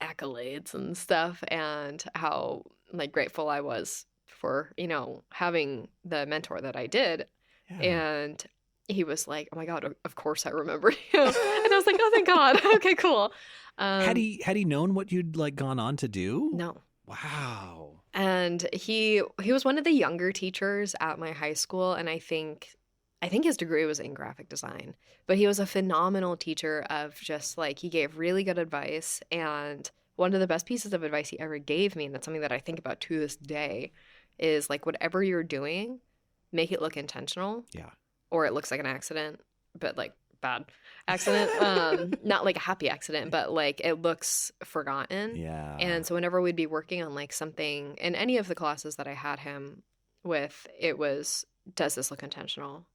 accolades and stuff, and how like grateful I was for, having the mentor that I did. Yeah. And he was like, oh my God, of course I remember you. And I was like, oh, thank God. Okay, cool. Had he known what you'd like gone on to do? No. Wow. And he was one of the younger teachers at my high school, and I think his degree was in graphic design. But he was a phenomenal teacher of just like, he gave really good advice, and one of the best pieces of advice he ever gave me, and that's something that I think about to this day, is like, whatever you're doing, make it look intentional. Yeah. Or it looks like an accident, but like bad accident. Not like a happy accident, but like it looks forgotten. Yeah. And so whenever we'd be working on like something in any of the classes that I had him with, it was, does this look intentional?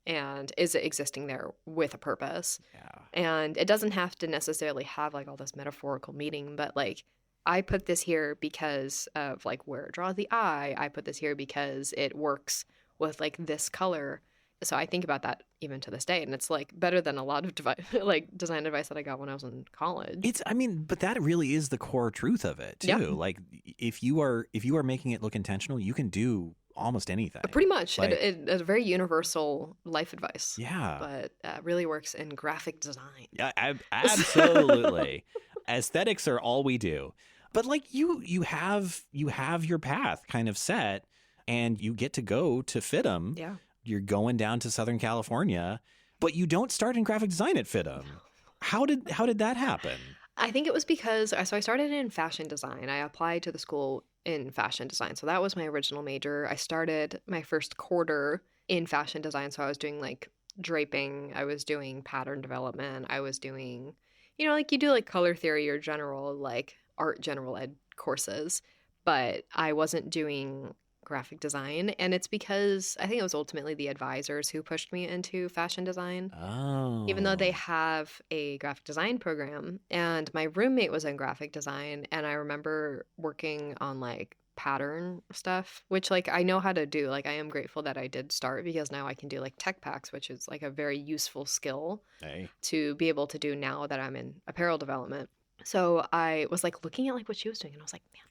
And is it existing there with a purpose? Yeah. And it doesn't have to necessarily have like all this metaphorical meaning, but like, I put this here because of like where it draws the eye. I put this here because it works with like this color. So I think about that even to this day, and it's like better than a lot of like design advice that I got when I was in college. But that really is the core truth of it too. Yeah. Like if you are making it look intentional, you can do almost anything. Pretty much. Like, it's very universal life advice. Yeah. But really works in graphic design. Yeah, absolutely. Aesthetics are all we do. But like you have your path kind of set, and you get to go to FITM. Yeah. You're going down to Southern California, but you don't start in graphic design at FITM. How did that happen? I think it was because, so I started in fashion design. I applied to the school in fashion design. So that was my original major. I started my first quarter in fashion design. So I was doing like draping. I was doing pattern development. I was doing, like you do like color theory or general, like art general ed courses. But I wasn't doing graphic design, and it's because I think it was ultimately the advisors who pushed me into fashion design. Oh. Even though they have a graphic design program, and my roommate was in graphic design, and I remember working on like pattern stuff, which like I know how to do. Like I am grateful that I did start, because now I can do like tech packs, which is like a very useful skill to be able to do now that I'm in apparel development. So I was like looking at like what she was doing, and I was like, man,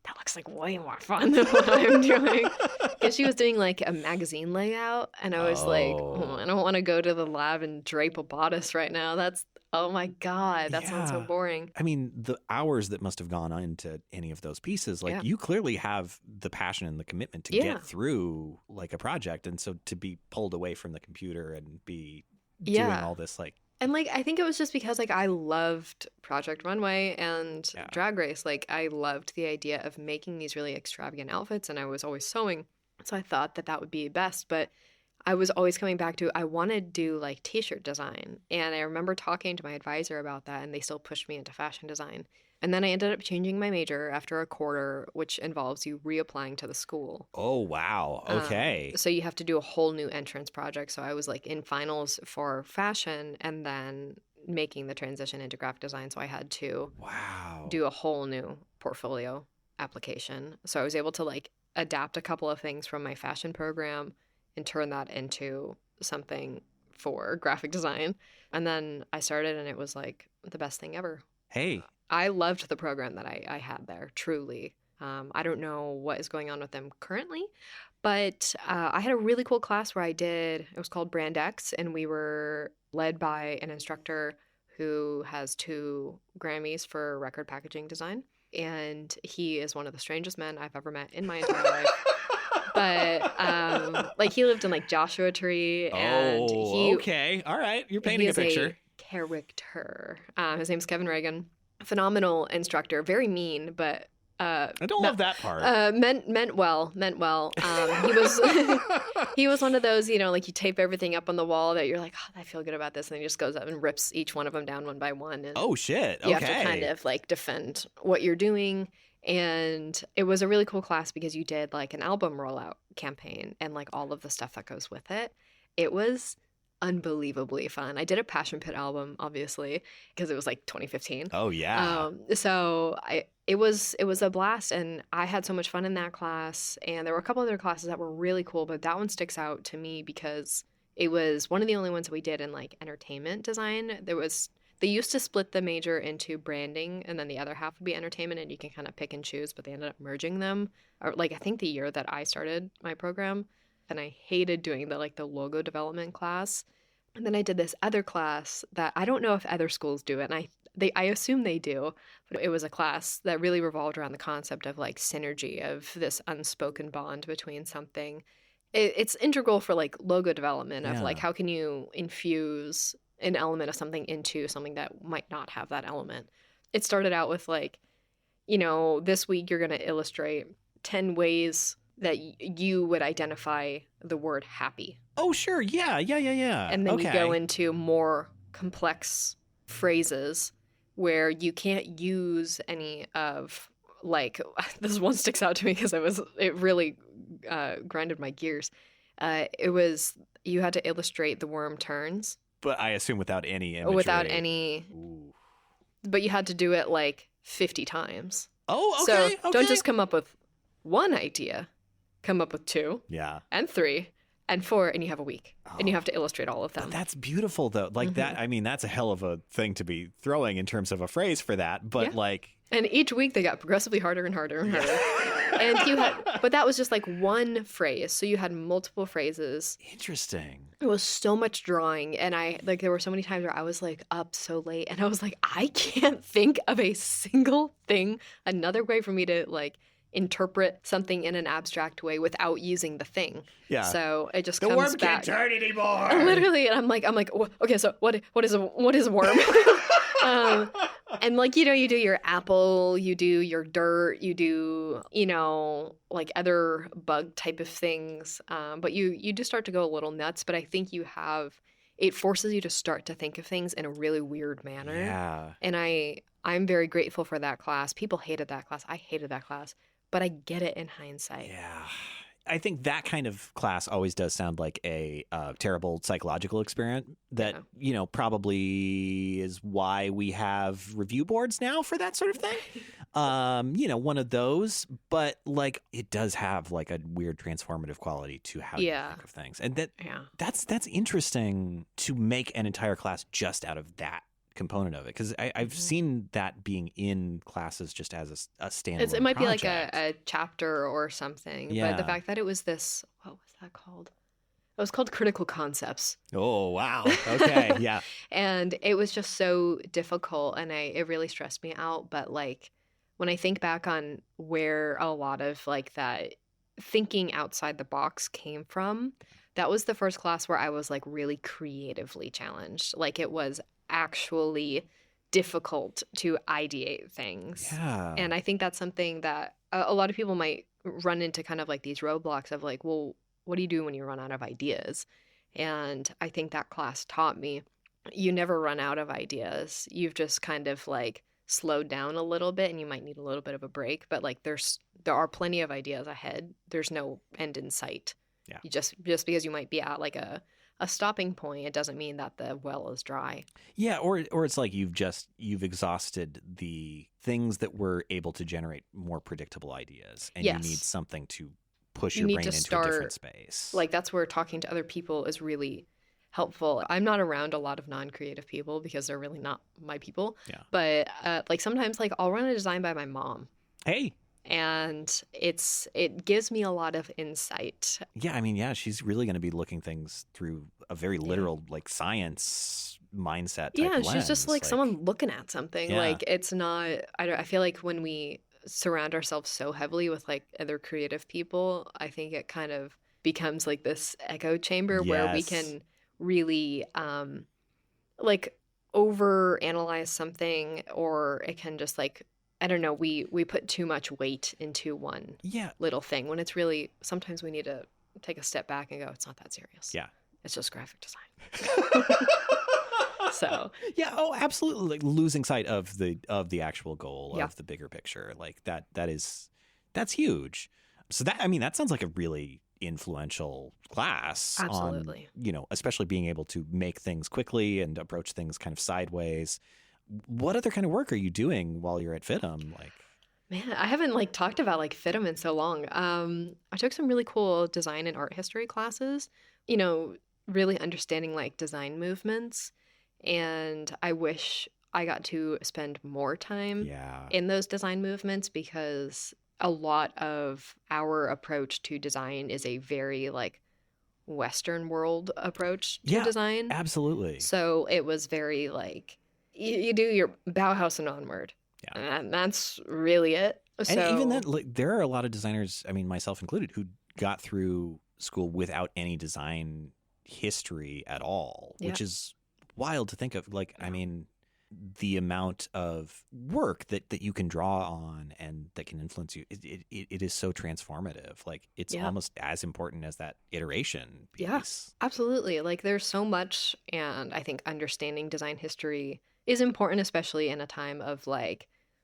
that looks like way more fun than what I'm doing. Because she was doing like a magazine layout, and I was like, I don't want to go to the lab and drape a bodice right now. That's, oh my God, that sounds so boring. I mean, the hours that must have gone into any of those pieces, like you clearly have the passion and the commitment to get through like a project. And so to be pulled away from the computer and be doing all this like, and like, I think it was just because like I loved Project Runway and Drag Race. Like I loved the idea of making these really extravagant outfits, and I was always sewing. So I thought that would be best, but I was always coming back to, I want to do like t-shirt design. And I remember talking to my advisor about that, and they still pushed me into fashion design. And then I ended up changing my major after a quarter, which involves you reapplying to the school. Oh, wow. Okay. So you have to do a whole new entrance project. So I was like in finals for fashion, and then making the transition into graphic design. So I had to do a whole new portfolio application. So I was able to like adapt a couple of things from my fashion program and turn that into something for graphic design. And then I started, and it was like the best thing ever. Hey. I loved the program that I had there, truly. I don't know what is going on with them currently, but I had a really cool class where it was called Brand X, and we were led by an instructor who has 2 Grammys for record packaging design. And he is one of the strangest men I've ever met in my entire life. But like he lived in like Joshua Tree, and okay, all right, you're painting a picture. Character. His name's Kevin Reagan. Phenomenal instructor, very mean, but I don't love that part. Meant well. He was one of those, like you tape everything up on the wall that you're like, I feel good about this, and then he just goes up and rips each one of them down one by one. And oh shit! Okay. You have to kind of like defend what you're doing. And it was a really cool class because you did like an album rollout campaign and like all of the stuff that goes with it. It was unbelievably fun. I did a Passion Pit album, obviously, because it was like 2015. Oh yeah. It was a blast, and I had so much fun in that class. And there were a couple other classes that were really cool, but that one sticks out to me because it was one of the only ones that we did in like entertainment design. They used to split the major into branding, and then the other half would be entertainment, and you can kind of pick and choose, but they ended up merging them. Or like I think the year that I started my program, and I hated doing the logo development class. And then I did this other class that I don't know if other schools do it, and I assume they do, but it was a class that really revolved around the concept of like synergy, of this unspoken bond between something. It's integral for like logo development of like how can you infuse an element of something into something that might not have that element. It started out with like, this week you're going to illustrate 10 ways that you would identify the word happy. Oh, sure. Yeah. And then you go into more complex phrases where you can't use any of, like, this one sticks out to me because it really grinded my gears. You had to illustrate the worm turns. But I assume without any imagery. Without any. Ooh. But you had to do it like 50 times. Oh, okay. So don't just come up with one idea. Come up with 2. Yeah. And 3. And 4, and you have a week. Oh. And you have to illustrate all of them. But that's beautiful, though. Like that, I mean, that's a hell of a thing to be throwing in terms of a phrase for that. But like... And each week they got progressively harder and harder and harder. But that was just like one phrase. So you had multiple phrases. Interesting. It was so much drawing. And there were so many times where I was like up so late and I was like, I can't think of a single thing, another way for me to like interpret something in an abstract way without using the thing. Yeah. So it just comes back. The worm can't turn anymore. Literally, and I'm like, okay, so what is a worm? And like, you do your apple, you do your dirt, you do, like other bug type of things. But you just start to go a little nuts. But I think it forces you to start to think of things in a really weird manner. Yeah. And I'm very grateful for that class. People hated that class. I hated that class. But I get it in hindsight. Yeah. I think that kind of class always does sound like a terrible psychological experiment that, probably is why we have review boards now for that sort of thing. One of those. But, like, it does have, like, a weird transformative quality to how you think of things. And that's interesting to make an entire class just out of that component of it, because I've seen that being in classes just as a standalone It might project. Be like a chapter or something, but the fact that it was this, what was that called? It was called Critical Concepts. Oh, wow. Okay, yeah. And it was just so difficult, and it really stressed me out. But like when I think back on where a lot of like that thinking outside the box came from, that was the first class where I was like really creatively challenged. Like it was actually difficult to ideate things. Yeah. And I think that's something that a lot of people might run into, kind of like these roadblocks of like, well, what do you do when you run out of ideas? And I think that class taught me you never run out of ideas. You've just kind of like slowed down a little bit, and you might need a little bit of a break, but like there are plenty of ideas ahead. There's no end in sight. Yeah. You just because you might be at like a stopping point, it doesn't mean that the well is dry. Yeah, or it's like you've exhausted the things that were able to generate more predictable ideas, and you need something to push your brain into a different space. Like that's where talking to other people is really helpful. I'm not around a lot of non-creative people because they're really not my people. Yeah. But like sometimes like I'll run a design by my mom. Hey. And it gives me a lot of insight. Yeah, I mean, she's really going to be looking things through a very literal, like science mindset type lens. She's just like someone looking at something. Yeah. Like it's not. I feel like when we surround ourselves so heavily with like other creative people, I think it kind of becomes like this echo chamber where we can really like over analyze something, or it can just like, I don't know, we put too much weight into one little thing when it's really, sometimes we need to take a step back and go, it's not that serious. Yeah. It's just graphic design. So. Yeah. Oh, absolutely. Like losing sight of the actual goal of the bigger picture. Like that's huge. So that sounds like a really influential class. Absolutely. On, especially being able to make things quickly and approach things kind of sideways. What other kind of work are you doing while you're at FITM? Man, I haven't talked about FITM in so long. I took some really cool design and art history classes, really understanding design movements. And I wish I got to spend more time in those design movements, because a lot of our approach to design is a very Western world approach to design. Absolutely. So it was very you do your Bauhaus and onward. Yeah. And that's really it. And even then, there are a lot of designers, I mean, myself included, who got through school without any design history at all, which is wild to think of. I mean, the amount of work that you can draw on and that can influence you, it is so transformative. It's almost as important as that iteration piece. Yeah, absolutely. There's so much, and I think understanding design history is important, especially in a time of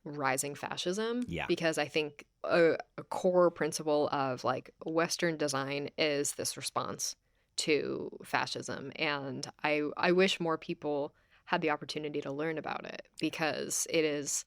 rising fascism. Yeah. Because I think a core principle of Western design is this response to fascism. And I wish more people had the opportunity to learn about it, because it is,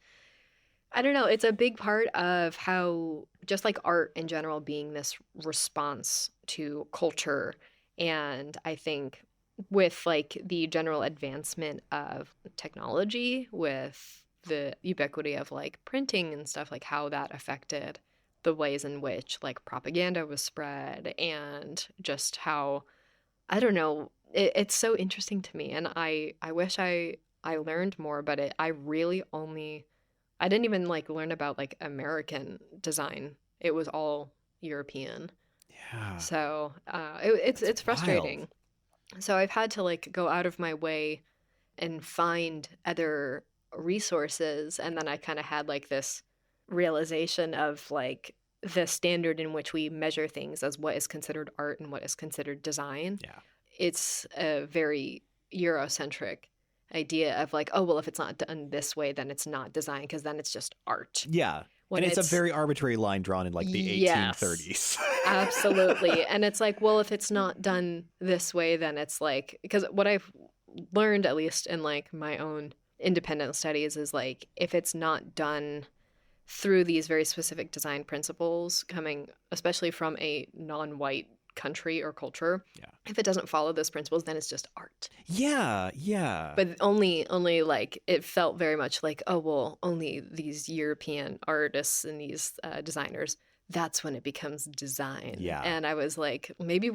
I don't know, it's a big part of how, just art in general being this response to culture. And I think with the general advancement of technology, with the ubiquity of printing and stuff, how that affected the ways in which propaganda was spread, and just how, I don't know, it's so interesting to me. And I wish I learned more, but I really I didn't even learn about American design. It was all European. Yeah. So it's frustrating. Wild. So I've had to go out of my way and find other resources, and then I kind of had this realization of the standard in which we measure things as what is considered art and what is considered design. Yeah. It's a very Eurocentric idea of oh, well, if it's not done this way, then it's not design, because then it's just art. Yeah. And it's a very arbitrary line drawn in the 1830s. Absolutely. And it's well, if it's not done this way, then it's because what I've learned, at least in my own independent studies, is if it's not done through these very specific design principles, coming especially from a non-white country or culture, if it doesn't follow those principles, then it's just art. Yeah. But only it felt very much oh, well, only these European artists and these designers, that's when it becomes design. Yeah. And I was maybe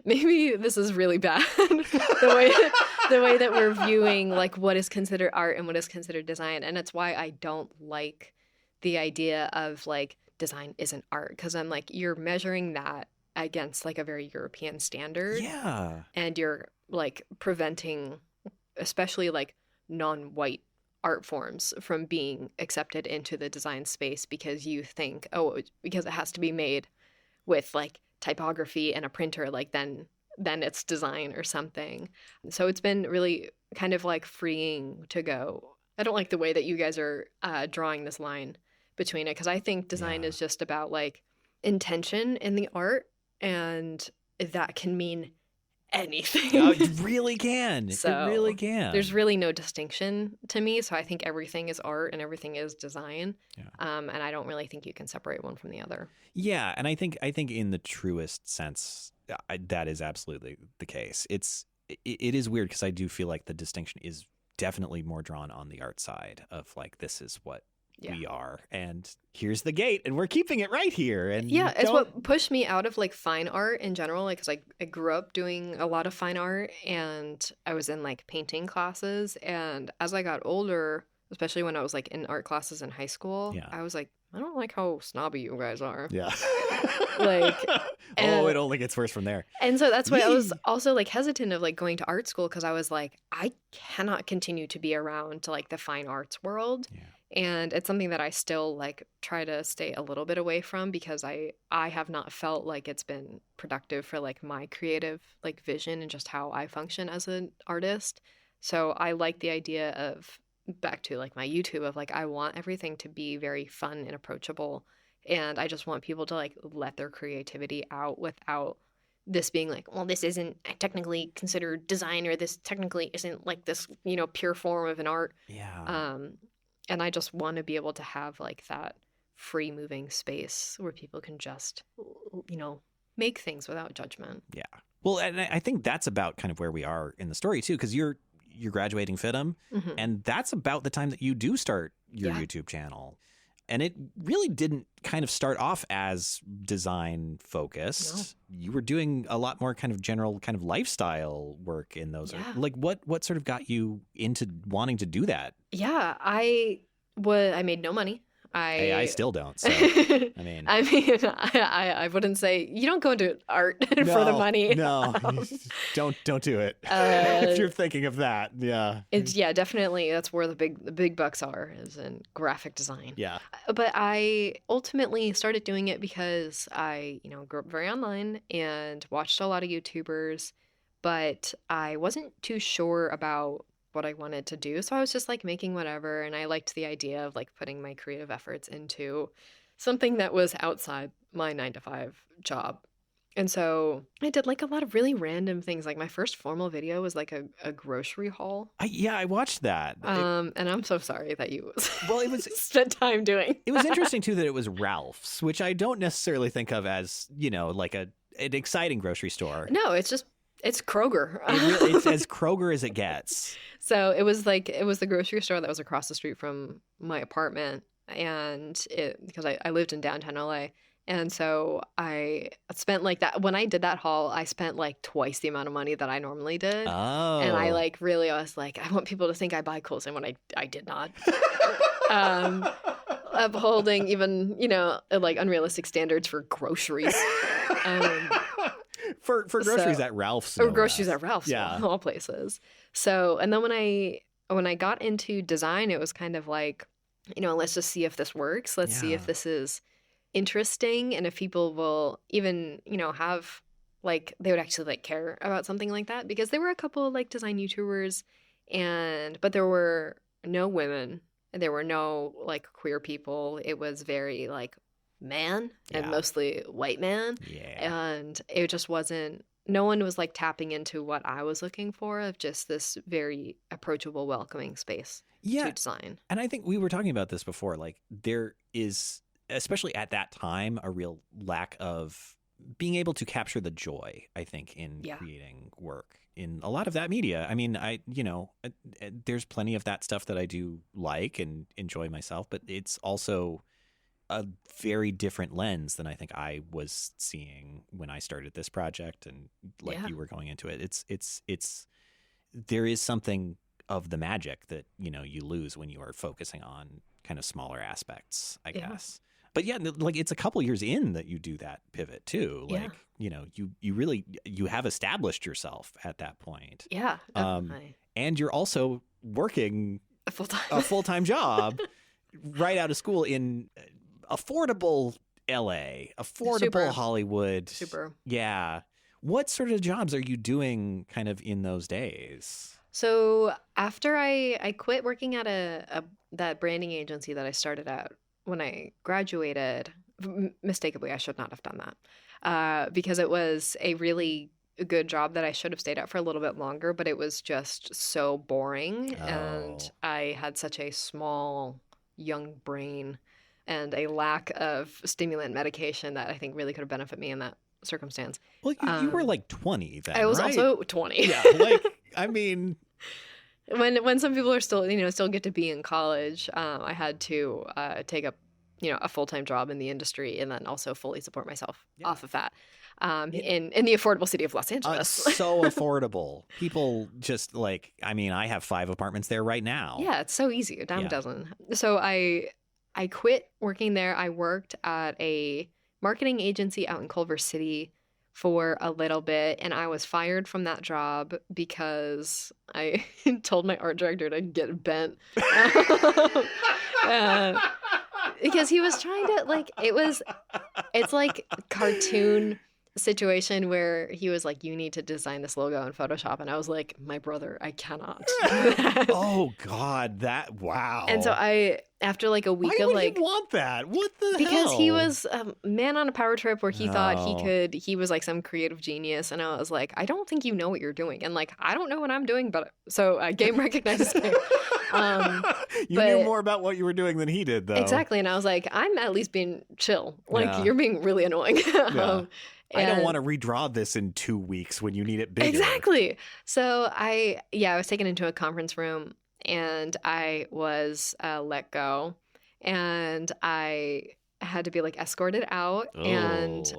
maybe this is really bad. the way that we're viewing what is considered art and what is considered design. And it's why I don't like the idea of design isn't art, because I'm you're measuring that against a very European standard. Yeah. And you're preventing especially non-white art forms from being accepted into the design space, because you think, oh, because it has to be made with typography and a printer, then it's design or something. So it's been really kind of freeing to go, I don't like the way that you guys are drawing this line between it, because I think design is just about intention in the art, and that can mean anything. It really can. So it really can. There's really no distinction to me. So I think everything is art and everything is design. Yeah. And I don't really think you can separate one from the other. Yeah. And I think in the truest sense, that is absolutely the case. It is weird, because I do feel the distinction is definitely more drawn on the art side of this is what we are, and here's the gate, and we're keeping it right here. And it's what pushed me out of fine art in general, because I grew up doing a lot of fine art, and I was in painting classes, and as I got older, especially when I was in art classes in high school, I was I don't like how snobby you guys are. Yeah. It only gets worse from there. And so that's why I was also hesitant of going to art school, because I was I cannot continue to be around to the fine arts world. Yeah. And it's something that I still try to stay a little bit away from, because I have not felt it's been productive for my creative vision and just how I function as an artist. So I like the idea of, back to my YouTube, of I want everything to be very fun and approachable, And I just want people to like let their creativity out without this being like, well, this isn't technically considered design, or this technically isn't like this, pure form of an art. Yeah. And I just want to be able to have like that free moving space where people can just, make things without judgment. Yeah. Well, and I think that's about kind of where we are in the story too, because you're graduating FITM, and that's about the time that you do start your YouTube channel. And it really didn't kind of start off as design focused. No. You were doing a lot more kind of general kind of lifestyle work in those. Yeah. Like what sort of got you into wanting to do that? Yeah, I made no money. I still don't. So, I wouldn't say you don't go into art for the money. No, don't do it. If you're thinking of that, yeah. It's definitely that's where the big bucks are, is in graphic design. Yeah. But I ultimately started doing it because I, grew up very online and watched a lot of YouTubers, but I wasn't too sure about what I wanted to do. So I was just like making whatever. And I liked the idea of like putting my creative efforts into something that was outside my 9-to-5 job. And so I did like a lot of really random things. Like my first formal video was like a grocery haul. I watched that. And I'm so sorry that you it was spent time doing. It was interesting too that it was Ralph's, which I don't necessarily think of as, like an exciting grocery store. No, it's Kroger. It's as Kroger as it gets. So it was the grocery store that was across the street from my apartment, and because I lived in downtown LA, and so I spent like that. When I did that haul, I spent like twice the amount of money that I normally did. Oh. And I was like, I want people to think I buy clothes, and when I did not. Upholding even, like unrealistic standards for groceries. For groceries at Ralph's. Or groceries at Ralph's, yeah. All places. So, and then when I got into design, it was kind of like, let's just see if this works. Let's see if this is interesting, and if people will even, have like, they would actually like care about something like that. Because there were a couple of like design YouTubers, but there were no women, and there were no like queer people. It was very like man and mostly white man. Yeah. And it just wasn't, no one was like tapping into what I was looking for, of just this very approachable, welcoming space to design. And I think we were talking about this before, like there is, especially at that time, a real lack of being able to capture the joy, I think, in creating work in a lot of that media. I mean, there's plenty of that stuff that I do like and enjoy myself, but it's also a very different lens than I think I was seeing when I started this project, and like you were going into it. It's there is something of the magic that, you lose when you are focusing on kind of smaller aspects, I guess. But like it's a couple years in that you do that pivot too. Like, you really, you have established yourself at that point. Yeah. Definitely. And you're also working a full-time job right out of school in affordable LA, affordable Hollywood. Super. Yeah. What sort of jobs are you doing kind of in those days? So after I quit working at that branding agency that I started at when I graduated, mistakenly, I should not have done that because it was a really good job that I should have stayed at for a little bit longer, but it was just so boring. Oh. And I had such a small, young brain and a lack of stimulant medication that I think really could have benefited me in that circumstance. Well, you were like 20 then, I was right? also 20. Yeah, like, I mean... When some people are still, still get to be in college, I had to take up, a full-time job in the industry and then also fully support myself off of that in the affordable city of Los Angeles. So affordable. People just like, I mean, I have 5 apartments there right now. Yeah, it's so easy. A dime a dozen. So I quit working there. I worked at a marketing agency out in Culver City for a little bit, and I was fired from that job because I told my art director to get bent. Because he was trying to, like, it's like cartoon situation where he was like, you need to design this logo in Photoshop. And I was like, my brother, I cannot do that. Oh, God. Wow. And so after like a week Why of would like, he want that? What the hell? because he was a man on a power trip where he thought he was like some creative genius. And I was like, I don't think you know what you're doing. And like, I don't know what I'm doing, but so game recognizes game. You knew more about what you were doing than he did, though. Exactly. And I was like, I'm at least being chill. Like, you're being really annoying. I don't want to redraw this in 2 weeks when you need it bigger. Exactly. So I was taken into a conference room and I was let go, and I had to be like escorted out. Oh. And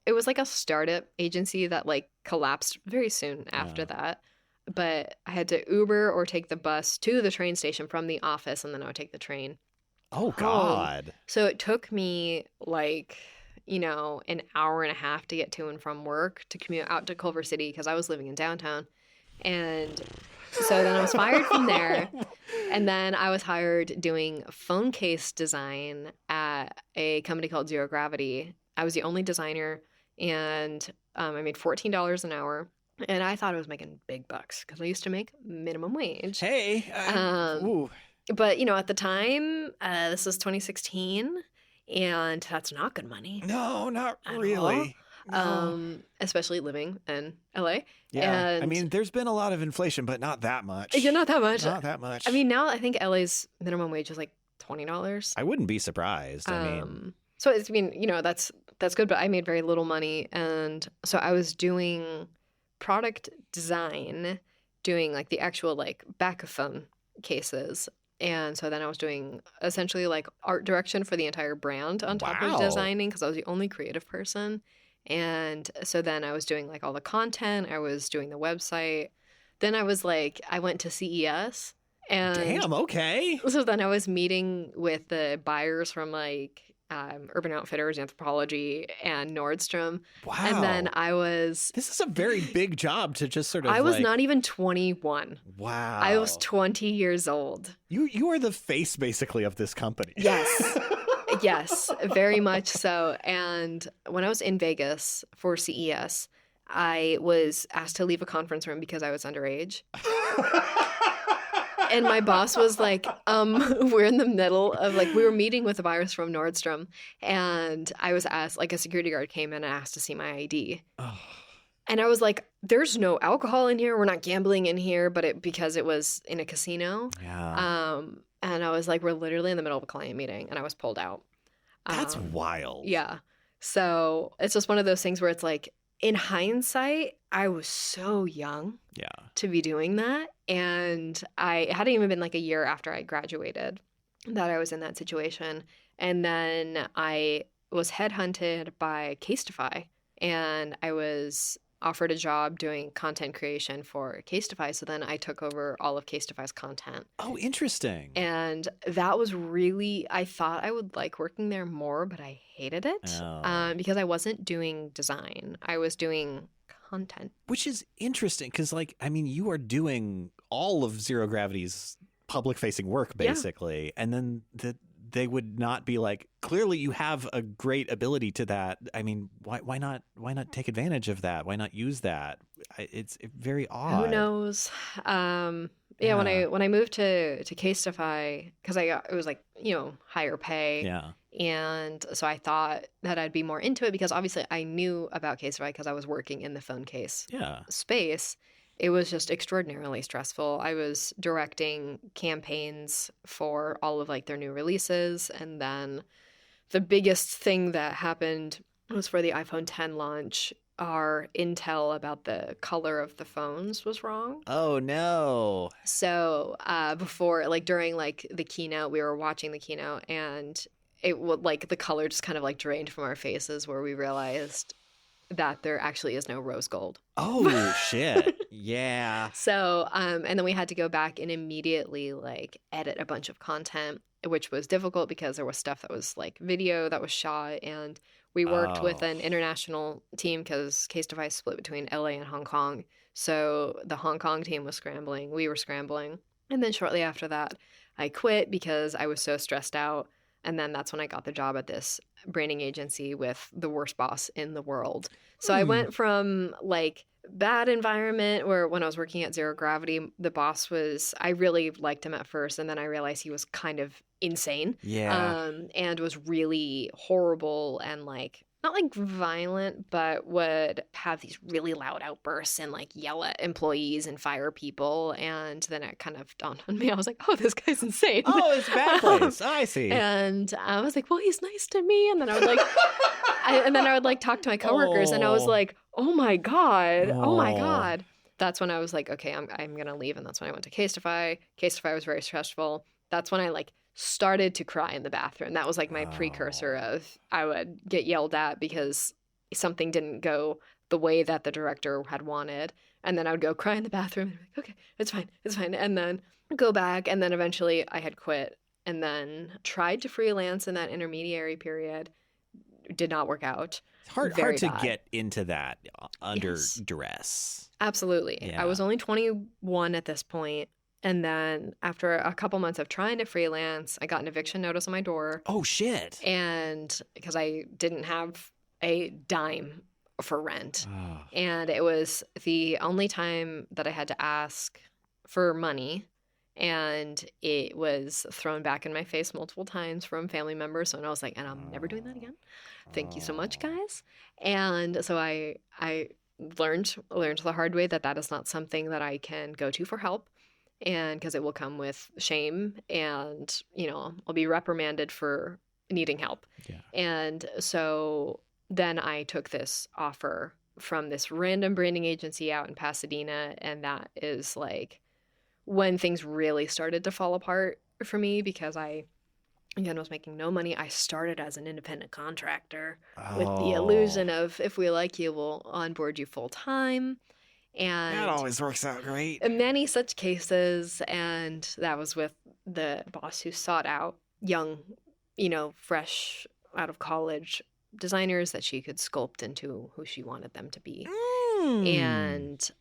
it was like a startup agency that like collapsed very soon after that. But I had to Uber or take the bus to the train station from the office, and then I would take the train. Oh, God. So it took me like, an hour and a half to get to and from work to commute out to Culver City because I was living in downtown. And so then I was fired from there. And then I was hired doing phone case design at a company called Zero Gravity. I was the only designer, and I made $14 an hour. And I thought I was making big bucks because I used to make minimum wage. Hey. But, at the time, this was 2016, and that's not good money. No, not really. No. Especially living in LA. Yeah. And, I mean, there's been a lot of inflation, but not that much. Yeah, not that much. Not that much. I mean, now I think LA's minimum wage is like $20. I wouldn't be surprised. So, that's good, but I made very little money. And so I was doing product design, doing like the actual like back of phone cases. And so then I was doing essentially like art direction for the entire brand on top of designing because I was the only creative person. And so then I was doing like all the content. I was doing the website. Then I was like, I went to CES. And damn, okay. So then I was meeting with the buyers from like Urban Outfitters, Anthropologie, and Nordstrom. Wow. And then I was... This is a very big job to just sort of I was not even 21. Wow. I was 20 years old. You are the face, basically, of this company. Yes. Yes, very much so. And when I was in Vegas for CES, I was asked to leave a conference room because I was underage. And my boss was like, we're in the middle of like, we were meeting with the buyers from Nordstrom, and I was asked, like a security guard came in and asked to see my ID. Oh. And I was like, there's no alcohol in here. We're not gambling in here, but because it was in a casino. Yeah. And I was like, we're literally in the middle of a client meeting, and I was pulled out. That's wild. Yeah. So it's just one of those things where it's like, in hindsight, I was so young to be doing that. And it hadn't even been like a year after I graduated that I was in that situation. And then I was headhunted by Casetify, and I was offered a job doing content creation for Casetify. So then I took over all of Casetify's content. Oh, interesting. And that was really, I thought I would like working there more, but I hated it because I wasn't doing design. I was doing content. Which is interesting because, like, I mean, you are doing all of Zero Gravity's public-facing work, basically. Yeah. And then they would not be like, clearly you have a great ability to that. I mean, why not take advantage of that? Why not use that? It's very odd. Who knows? Yeah, when I moved to Casetify, because it was like, higher pay. Yeah. And so I thought that I'd be more into it because obviously I knew about Casetify because I was working in the phone case space. It was just extraordinarily stressful. I was directing campaigns for all of like their new releases. And then the biggest thing that happened was for the iPhone X launch. Our intel about the color of the phones was wrong. Oh, no. So before, like during like the keynote, we were watching the keynote, and it would like the color just kind of like drained from our faces where we realized that there actually is no rose gold. Oh, shit. Yeah. So, and then we had to go back and immediately like edit a bunch of content, which was difficult because there was stuff that was like video that was shot, and we worked with an international team because Casetify is split between LA and Hong Kong. So the Hong Kong team was scrambling. We were scrambling. And then shortly after that, I quit because I was so stressed out. And then that's when I got the job at this branding agency with the worst boss in the world. So I went from like bad environment where when I was working at Zero Gravity, the boss was, I really liked him at first. And then I realized he was kind of insane. Yeah. And was really horrible and like, not like violent, but would have these really loud outbursts and like yell at employees and fire people. And then it kind of dawned on me. I was like, oh, this guy's insane. Oh, it's a bad place. I see. And I was like, well, he's nice to me. And then I would like, I would like talk to my coworkers and I was like, oh my God. That's when I was like, okay, I'm going to leave. And that's when I went to Casetify. Casetify was very stressful. That's when I like started to cry in the bathroom. That was like my precursor of I would get yelled at because something didn't go the way that the director had wanted. And then I would go cry in the bathroom. And like, okay, it's fine. And then go back. And then eventually I had quit and then tried to freelance in that intermediary period. Did not work out. It's hard to get into that under duress. Absolutely. Yeah. I was only 21 at this point. And then after a couple months of trying to freelance, I got an eviction notice on my door. Oh, shit. And because I didn't have a dime for rent. Oh. And it was the only time that I had to ask for money. And it was thrown back in my face multiple times from family members. And I was like, and I'm never doing that again. Thank you so much, guys. And so I learned the hard way that is not something that I can go to for help. And because it will come with shame and, I'll be reprimanded for needing help. Yeah. And so then I took this offer from this random branding agency out in Pasadena. And that is like when things really started to fall apart for me because I, again, was making no money. I started as an independent contractor with the illusion of if we like you, we'll onboard you full time. And that always works out great. Many such cases. And that was with the boss who sought out young, fresh out of college designers that she could sculpt into who she wanted them to be. And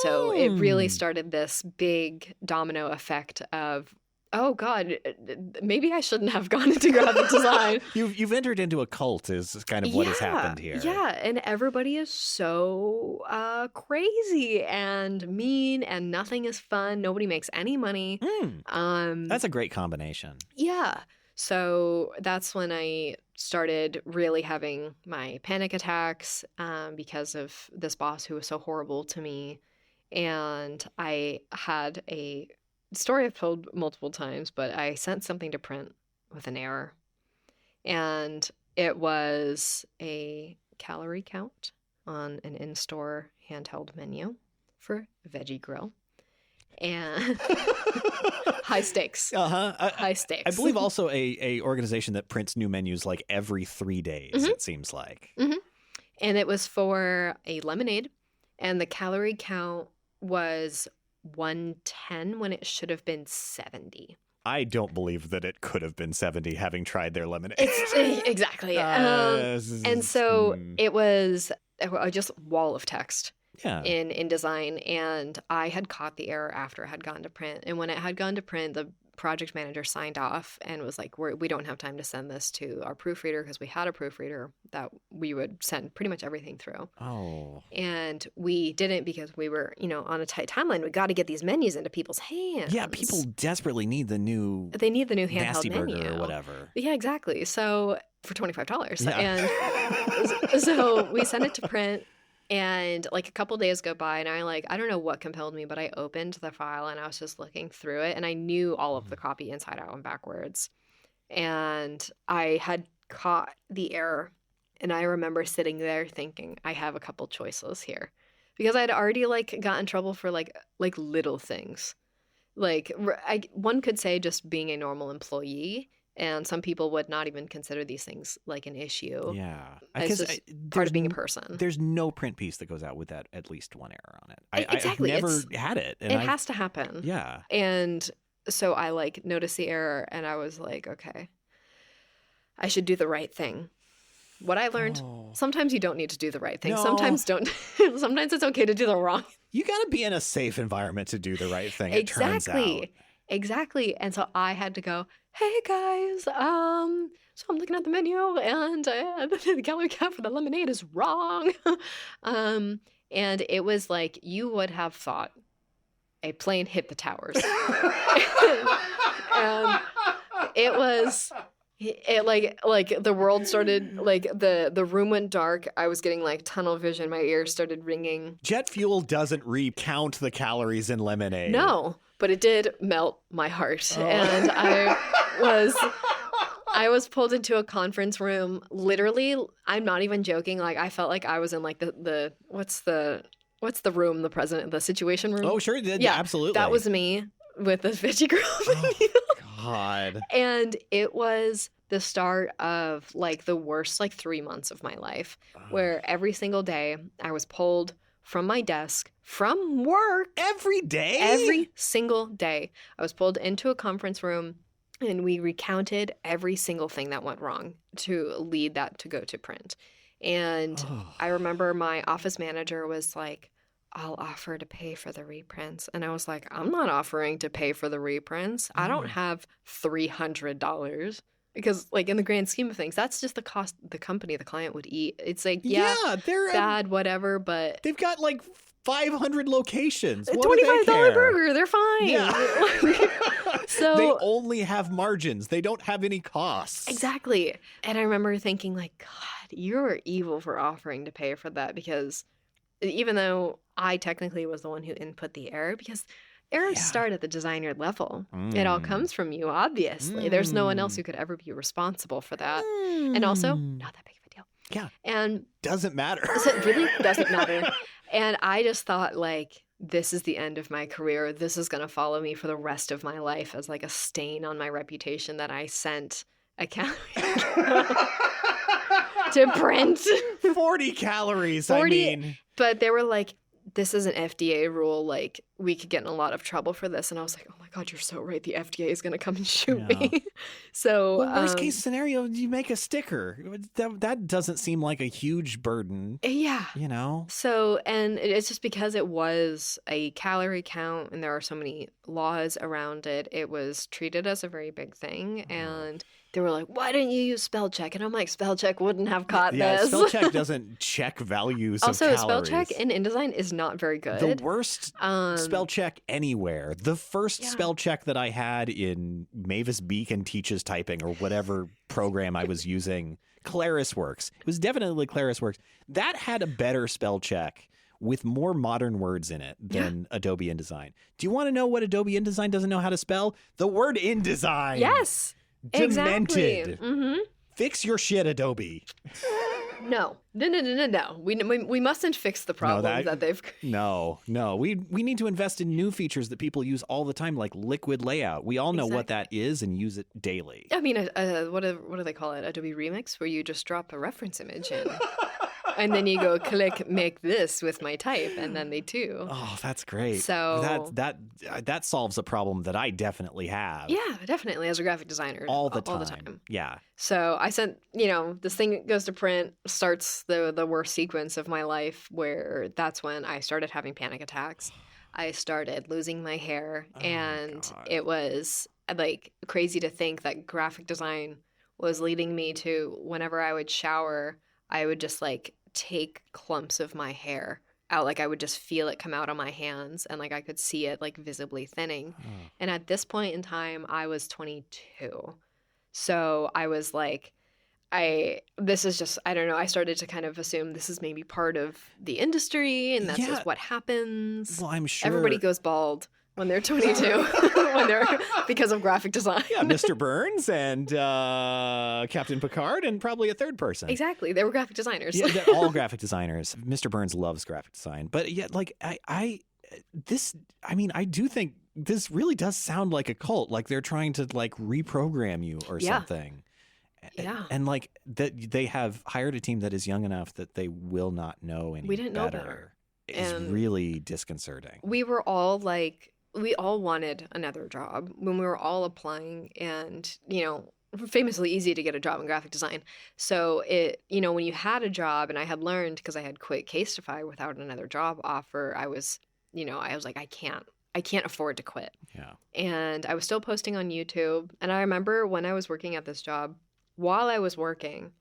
so it really started this big domino effect of, oh God, maybe I shouldn't have gone into graphic design. You've entered into a cult is kind of what has happened here. Yeah, and everybody is so crazy and mean and nothing is fun. Nobody makes any money. That's a great combination. Yeah. So that's when I started really having my panic attacks because of this boss who was so horrible to me. And I had a story I've told multiple times, but I sent something to print with an error. And it was a calorie count on an in-store handheld menu for a veggie grill. And high stakes. High stakes. I believe also a organization that prints new menus like every 3 days, it seems like. And it was for a lemonade. And the calorie count was 110 when it should have been 70. I don't believe that it could have been 70 having tried their lemonade. Exactly. And so it was just a wall of text in InDesign. And I had caught the error after it had gone to print. And when it had gone to print, the project manager signed off and was like, we don't have time to send this to our proofreader because we had a proofreader that we would send pretty much everything through. Oh. And we didn't because we were, on a tight timeline. We got to get these menus into people's hands. Yeah, people desperately need the new handheld Nasty menu Burger or whatever. Yeah, exactly. So for $25. Yeah. And so we sent it to print. And like a couple days go by and I don't know what compelled me, but I opened the file and I was just looking through it and I knew all of the copy inside out and backwards. And I had caught the error and I remember sitting there thinking, I have a couple choices here. Because I'd already got in trouble for like little things. One could say just being a normal employee. And some people would not even consider these things like an issue. Yeah. It's just part of being a person. There's no print piece that goes out with at least one error on it. Exactly. I've never had it. And it has to happen. Yeah. And so I noticed the error and I was like, okay, I should do the right thing. What I learned, sometimes you don't need to do the right thing. No. Sometimes it's okay to do the wrong. You got to be in a safe environment to do the right thing, it turns out. Exactly. And so I had to go, hey guys, so I'm looking at the menu and the calorie count for the lemonade is wrong. um, and it was like you would have thought a plane hit the towers. And it was like the world started, like the room went dark. I was getting like tunnel vision. My ears started ringing. Jet fuel doesn't recount the calories in lemonade. No, but it did melt my heart. Oh. And I was pulled into a conference room. Literally, I'm not even joking. Like I felt like I was in like the what's the room, the situation room? Oh, sure. Yeah, absolutely. That was me with the veggie grill menu. God. And it was the start of like the worst like 3 months of my life, where every single day I was pulled from my desk from work. Every day? Every single day. I was pulled into a conference room and we recounted every single thing that went wrong to lead that to go to print. And I remember my office manager was like, I'll offer to pay for the reprints. And I was like, I'm not offering to pay for the reprints. I don't have $300. Because, like, in the grand scheme of things, that's just the cost the client would eat. It's like, yeah they're bad, whatever, but... They've got, like, 500 locations. What $25 burger, they're fine. Yeah. So they only have margins. They don't have any costs. Exactly. And I remember thinking, like, God, you're evil for offering to pay for that, because... even though I technically was the one who input the error, because errors start at the designer level. It all comes from you, obviously. There's no one else who could ever be responsible for that. And also, not that big of a deal. Yeah. And doesn't matter. It really doesn't matter. And I just thought, like, this is the end of my career. This is going to follow me for the rest of my life as, like, a stain on my reputation that I sent a calorie to print. 40 calories, 40, I mean. But they were like, this is an FDA rule. Like, we could get in a lot of trouble for this. And I was like, oh my God, you're so right. The FDA is going to come and shoot me. So, worst case scenario, you make a sticker. That doesn't seem like a huge burden. Yeah. You know? So, and it's just because it was a calorie count and there are so many laws around it, it was treated as a very big thing. And they were like, why didn't you use spell check? And I'm like, spell check wouldn't have caught this. Spell check doesn't check values of calories. Also, spell check in InDesign is not very good. The worst spell check anywhere. The first spell check that I had in Mavis Beacon Teaches Typing or whatever program I was using, ClarisWorks. It was definitely ClarisWorks. That had a better spell check with more modern words in it than Adobe InDesign. Do you want to know what Adobe InDesign doesn't know how to spell? The word InDesign. Yes. Demented. Exactly. Mm-hmm. Fix your shit, Adobe. No. We mustn't fix the problems that they've created. No. We need to invest in new features that people use all the time, like liquid layout. We all know what that is and use it daily. I mean, what do they call it? Adobe Remix, where you just drop a reference image in. And then you go click make this with my type, and then they do. Oh, that's great. So that solves a problem that I definitely have. Yeah, definitely, as a graphic designer. All the time. Yeah. So I sent, this thing goes to print, starts the worst sequence of my life, where that's when I started having panic attacks. I started losing my hair, and it was like crazy to think that graphic design was leading me to, whenever I would shower, I would just like take clumps of my hair out. Like I would just feel it come out on my hands, and like I could see it like visibly thinning. And at this point in time, I was 22. So I was like, this is just, I don't know. I started to kind of assume this is maybe part of the industry, and that's just what happens. Well, I'm sure everybody goes bald when they're 22, because of graphic design. Yeah, Mr. Burns and Captain Picard, and probably a third person. Exactly, they were graphic designers. Yeah, they're all graphic designers. Mr. Burns loves graphic design, but yet, like I do think this really does sound like a cult. Like they're trying to like reprogram you or something. Yeah, and like that they have hired a team that is young enough that they will not know any. We didn't know better. It's really disconcerting. We were all like. We all wanted another job when we were all applying, and, famously easy to get a job in graphic design. So when you had a job, and I had learned, because I had quit Casetify without another job offer, I was like, I can't I can't afford to quit. Yeah. And I was still posting on YouTube. And I remember when I was working at this job, while I was working,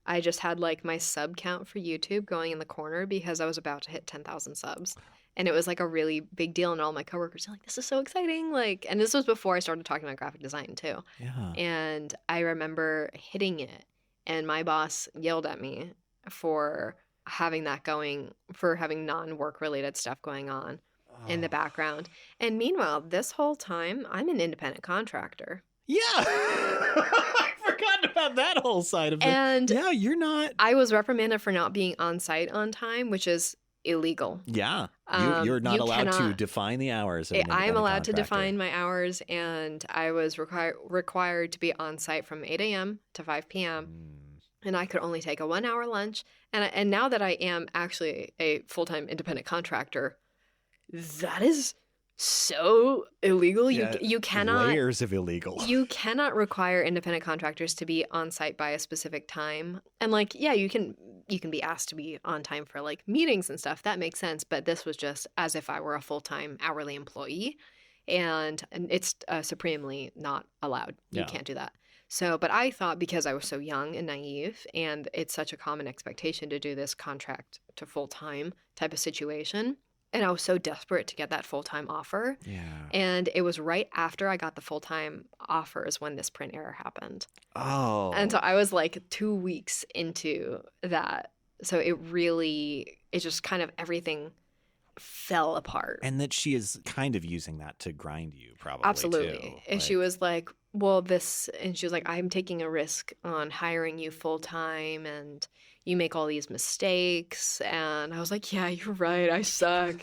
I just had like my sub count for YouTube going in the corner because I was about to hit 10,000 subs. And it was like a really big deal. And all my coworkers were like, this is so exciting. Like, and this was before I started talking about graphic design too. Yeah. And I remember hitting it. And my boss yelled at me for having that going, for having non-work related stuff going on in the background. And meanwhile, this whole time, I'm an independent contractor. Yeah. I forgot about that whole side of it. And yeah, you're not. I was reprimanded for not being on site on time, which is illegal. Yeah. You're not allowed to define the hours. I'm allowed to define my hours, and I was required to be on site from 8 a.m. to 5 p.m. And I could only take a 1 hour lunch. And now that I am actually a full-time independent contractor, that is so illegal. Yeah, you cannot layers of illegal. You cannot require independent contractors to be on site by a specific time. And like, yeah, you can be asked to be on time for like meetings and stuff. That makes sense. But this was just as if I were a full-time hourly employee, and it's supremely not allowed. You can't do that. So, but I thought because I was so young and naive, and it's such a common expectation to do this contract to full-time type of situation, and I was so desperate to get that full-time offer. Yeah. And it was right after I got the full-time offers when this print error happened. Oh. And so I was like 2 weeks into that. So it just kind of everything fell apart. And that she is kind of using that to grind you, probably. Absolutely. Too. And she was like, and she was like, I'm taking a risk on hiring you full-time, and you make all these mistakes. And I was like, yeah, you're right. I suck.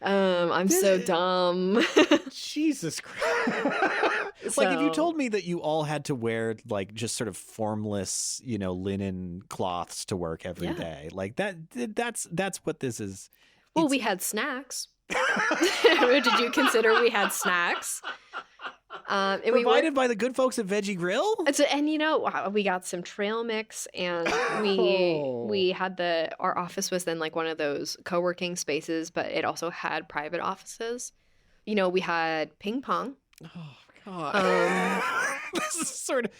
I'm so dumb. Jesus Christ. Like, if you told me that you all had to wear like just sort of formless, linen cloths to work every day, like that's what this is. Well, we had snacks. Did you consider we had snacks? And provided by the good folks at Veggie Grill. And we got some trail mix, and we had our office was then like one of those co-working spaces, but it also had private offices. We had ping pong. Oh God. This is sort of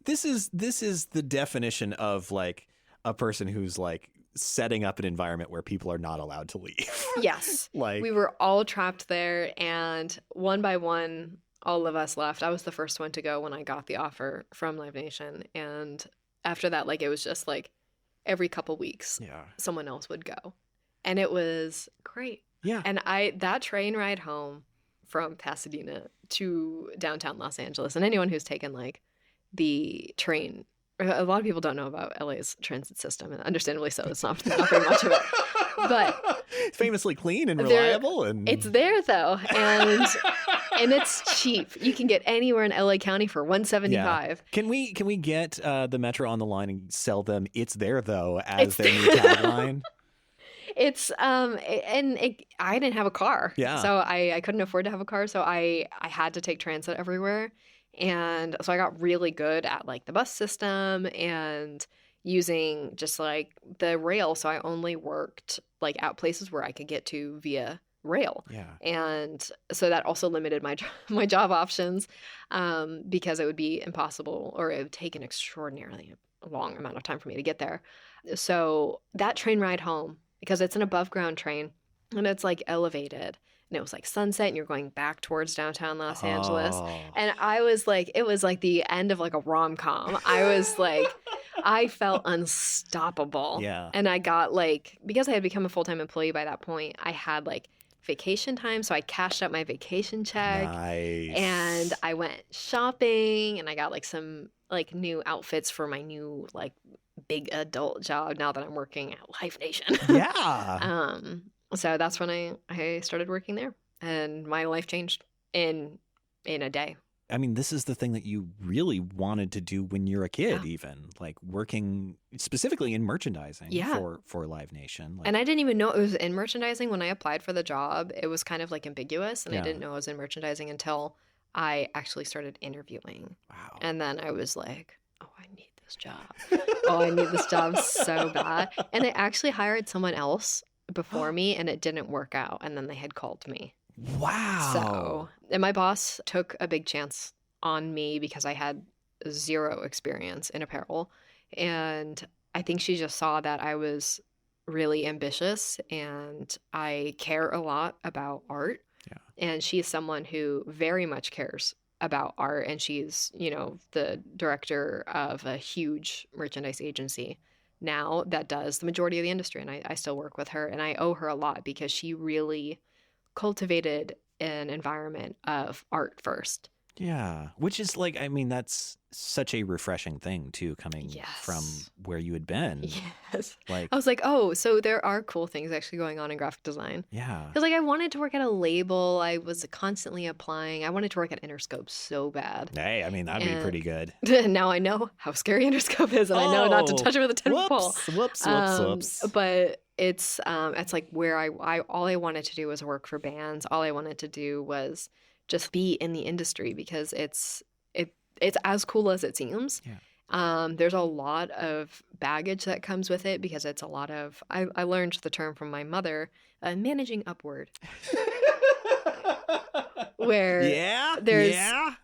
this is the definition of like a person who's like setting up an environment where people are not allowed to leave. Yes. Like, we were all trapped there, and one by one, all of us left. I was the first one to go when I got the offer from Live Nation. And after that, like, it was just like every couple weeks, someone else would go. And it was great. Yeah. And that train ride home from Pasadena to downtown Los Angeles, and anyone who's taken like the train, a lot of people don't know about LA's transit system, and understandably so. It's not very much of it. But it's famously clean and reliable, and it's there though, and it's cheap. You can get anywhere in LA County for $175. Yeah. Can we get the Metro on the line and sell them "It's there though" as their new tagline? It's I didn't have a car, so I couldn't afford to have a car, so I had to take transit everywhere, and so I got really good at like the bus system and using just like the rail. So I only worked like at places where I could get to via rail. Yeah. And so that also limited my job options, because it would be impossible, or it would take an extraordinarily long amount of time for me to get there. So that train ride home, because it's an above ground train and it's like elevated, and it was like sunset and you're going back towards downtown Los Angeles. And I was like, it was like the end of like a rom-com. I was like, I felt unstoppable. Yeah. And I got like, because I had become a full-time employee by that point, I had like vacation time. So I cashed out my vacation check. Nice. And I went shopping, and I got like some like new outfits for my new like big adult job now that I'm working at Live Nation. Yeah. So that's when I started working there, and my life changed in a day. I mean, this is the thing that you really wanted to do when you're a kid, even like working specifically in merchandising for Live Nation. Like, and I didn't even know it was in merchandising when I applied for the job. It was kind of like ambiguous, and I didn't know it was in merchandising until I actually started interviewing. Wow. And then I was like, oh, I need this job. Oh, I need this job so bad. And they actually hired someone else before me, and it didn't work out. And then they had called me. Wow. And my boss took a big chance on me because I had zero experience in apparel. And I think she just saw that I was really ambitious and I care a lot about art. Yeah. And she's someone who very much cares about art. And she's, the director of a huge merchandise agency now that does the majority of the industry. And I still work with her. And I owe her a lot because she really cultivated an environment of art first. Yeah, which is like, I mean, that's such a refreshing thing too, coming from where you had been. Yes. Like, I was like, oh, so there are cool things actually going on in graphic design. Yeah. Because like I wanted to work at a label. I was constantly applying. I wanted to work at Interscope so bad. Hey, I mean, that'd be pretty good. Now I know how scary Interscope is, and I know not to touch it with a 10-foot pole. Whoops. But it's like where I all I wanted to do was work for bands. All I wanted to do was just be in the industry because it's as cool as it seems. Yeah. There's a lot of baggage that comes with it because it's a lot of I learned the term from my mother, managing upward. Where there's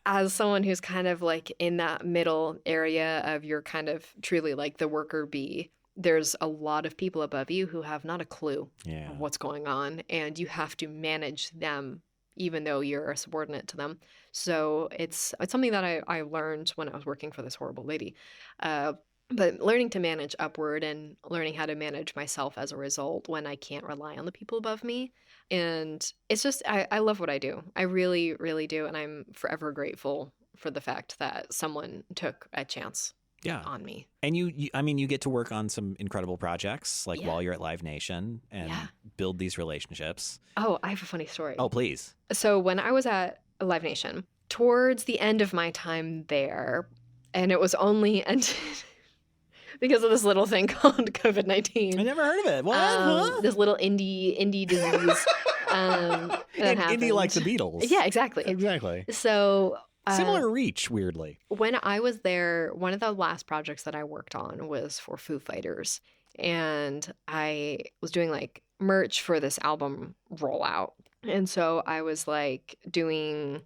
as someone who's kind of like in that middle area of you're kind of truly like the worker bee, there's a lot of people above you who have not a clue of what's going on, and you have to manage them even though you're a subordinate to them. So it's something that I learned when I was working for this horrible lady. But learning to manage upward and learning how to manage myself as a result when I can't rely on the people above me. And it's just, I love what I do. I really, really do. And I'm forever grateful for the fact that someone took a chance on me. And you get to work on some incredible projects like while you're at Live Nation and build these relationships. Oh, I have a funny story. Oh, please. So when I was at Live Nation, towards the end of my time there, and it was only ended because of this little thing called COVID-19. I never heard of it. What? This little indie disease that happened. Indie like the Beatles. Yeah, exactly. Exactly. So similar reach, weirdly. When I was there, one of the last projects that I worked on was for Foo Fighters. And I was doing like merch for this album rollout. And so I was like doing,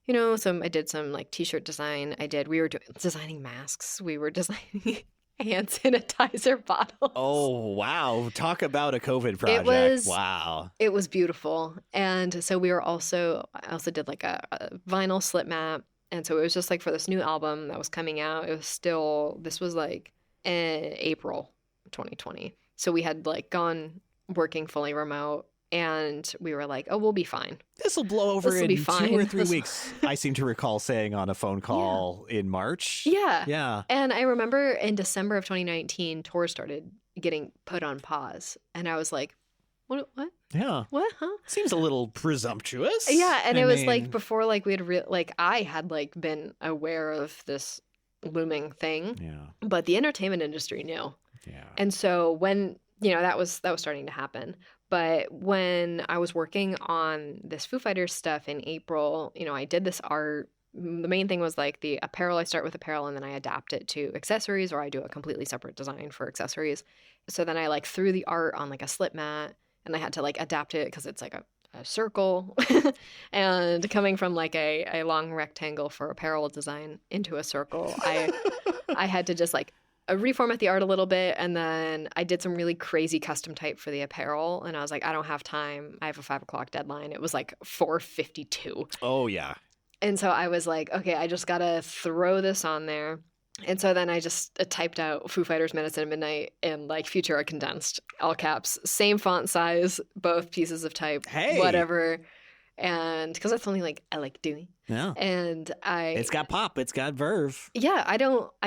I did some like t-shirt design. We were designing masks. We were designing hand sanitizer bottles. Oh, wow. Talk about a COVID project. Wow. It was beautiful. And so I also did like a vinyl slip mat. And so it was just like for this new album that was coming out. This was like in April 2020. So we had like gone working fully remote. And we were like, oh, we'll be fine. This will blow over in 2 or 3 weeks. I seem to recall saying on a phone call in March. Yeah. And I remember in December of 2019, tours started getting put on pause. And I was like, what? Yeah. What? Huh? Seems a little presumptuous. Yeah. And it was like before like we had I had like been aware of this looming thing. Yeah. But the entertainment industry knew. Yeah. And so when, that was starting to happen. But when I was working on this Foo Fighters stuff in April, I did this art. The main thing was like the apparel. I start with apparel and then I adapt it to accessories, or I do a completely separate design for accessories. So then I like threw the art on like a slip mat and I had to like adapt it because it's like a circle. And coming from like a long rectangle for apparel design into a circle, I had to just like reformat the art a little bit, and then I did some really crazy custom type for the apparel, and I was like, I don't have time. I have a 5:00 deadline. It was like 4:52. Oh, yeah. And so I was like, okay, I just gotta throw this on there. And so then I just typed out Foo Fighters Minutes at Midnight in like Futura condensed, all caps, same font size, both pieces of type, whatever. And because that's something like I like doing. Yeah. And it's got pop, it's got verve. Yeah,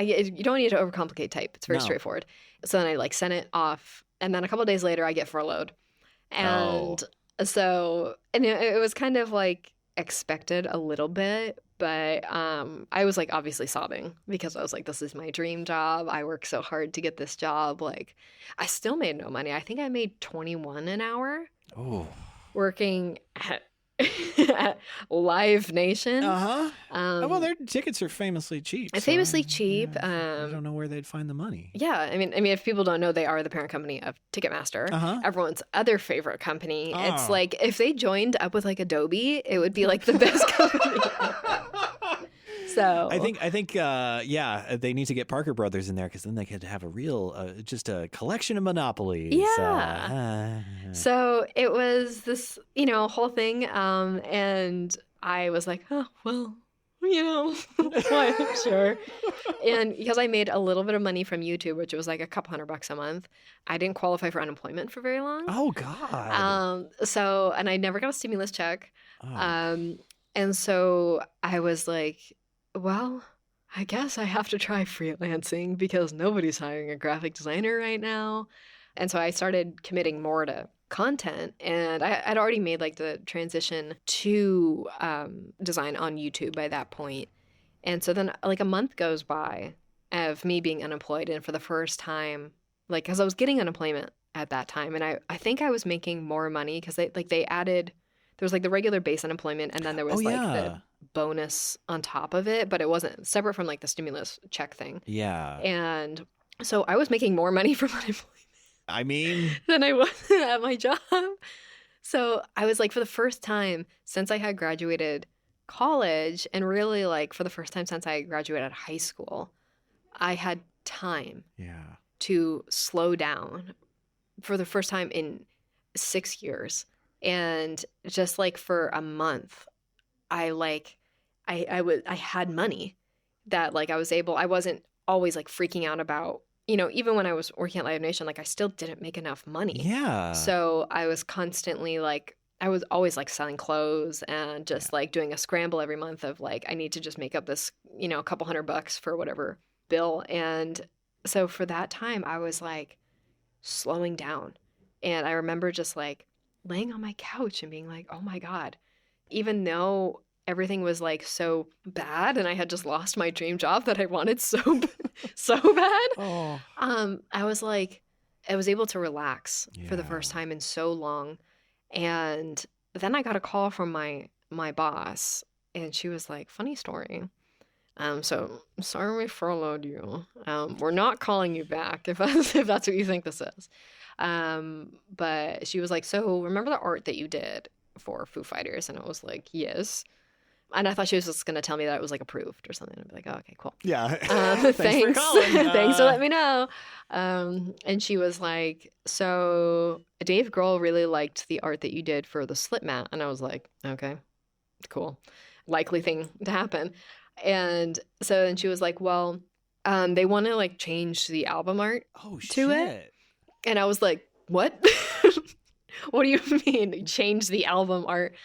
you don't need to overcomplicate type. It's very straightforward. So then I like sent it off, and then a couple of days later I get furloughed. And so it was kind of like expected a little bit, but I was like obviously sobbing because I was like, this is my dream job. I worked so hard to get this job. Like I still made no money. I think I made $21 an hour. Oh. Working at at Live Nation. Well, their tickets are famously cheap. Famously cheap. I don't know where they'd find the money. Yeah, I mean, if people don't know, they are the parent company of Ticketmaster, everyone's other favorite company. It's like if they joined up with like Adobe, it would be like the best company. So I think, yeah, they need to get Parker Brothers in there because then they could have a real, just a collection of monopolies. Yeah. So it was this, whole thing, and I was like, oh well, why? Sure. And because I made a little bit of money from YouTube, which was like a couple $100 a month, I didn't qualify for unemployment for very long. Oh God. And I never got a stimulus check. And so I was like, well, I guess I have to try freelancing because nobody's hiring a graphic designer right now. And so I started committing more to content, and I'd already made like the transition to design on YouTube by that point. And so then like a month goes by of me being unemployed, and for the first time, like, because I was getting unemployment at that time, and I think I was making more money because they added, there was like the regular base unemployment, and then there was the bonus on top of it, but it wasn't separate from like the stimulus check thing. Yeah. And so I was making more money from unemployment. I mean, than I was at my job. So I was like, for the first time since I had graduated college, and really like for the first time since I graduated high school, I had time to slow down for the first time in 6 years. And just like for a month, I had money that like I wasn't always like freaking out about, even when I was working at Live Nation, like I still didn't make enough money. Yeah. So I was constantly like, I was always like selling clothes and just like doing a scramble every month of like, I need to just make up this, a couple $100 for whatever bill. And so for that time I was like slowing down. And I remember just like laying on my couch and being like, oh my God, even though everything was like so bad and I had just lost my dream job that I wanted so bad. I was like, I was able to relax for the first time in so long. And then I got a call from my boss, and she was like, funny story. So sorry we furloughed you. We're not calling you back if that's what you think this is. But she was like, so remember the art that you did for Foo Fighters? And I was like, yes. And I thought she was just going to tell me that it was like approved or something. I'd be like, oh, okay, cool. Yeah. Thanks. For calling. Thanks for letting me know. And she was like, so Dave Grohl really liked the art that you did for the Slipmat. And I was like, okay, cool. Likely thing to happen. And so then she was like, well, they want to like change the album art to it. And I was like, what? What do you mean change the album art?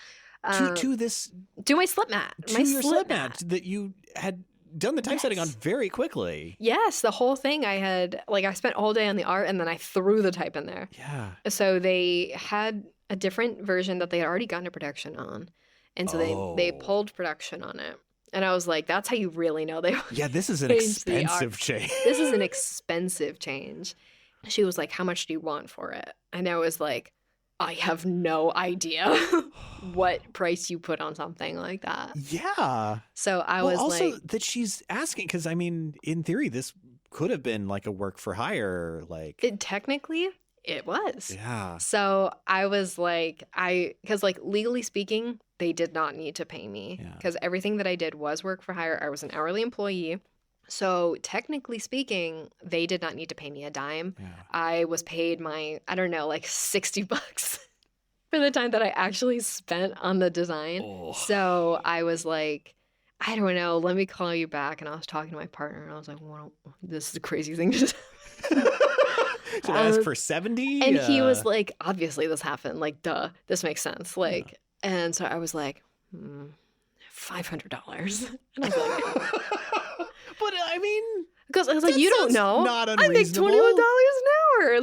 To my Slipmat. To your Slipmat that you had done the typesetting on very quickly. Yes, the whole thing I had, like I spent all day on the art and then I threw the type in there. Yeah. So they had a different version that they had already gone to production on. And so they pulled production on it. And I was like, that's how you really know they this is an expensive change. This is an expensive change. She was like, how much do you want for it? And I was like, I have no idea what price you put on something like that. Yeah. So I was also like, that she's asking, because I mean, in theory, this could have been like a work for hire, like technically it was. Yeah. So I was like, because like legally speaking, they did not need to pay me because everything that I did was work for hire. I was an hourly employee. So technically speaking, they did not need to pay me a dime. Yeah. I was paid my, I don't know, like $60 for the time that I actually spent on the design. Oh. So I was like, I don't know, let me call you back. And I was talking to my partner and I was like, well, this is a crazy thing to do. Should I ask for 70? And he was like, obviously this happened. Like, duh, this makes sense. Like, and so I was like, $500. And I was like, but I mean, because I was like, you don't know. Not unreasonable. I make $21 an hour.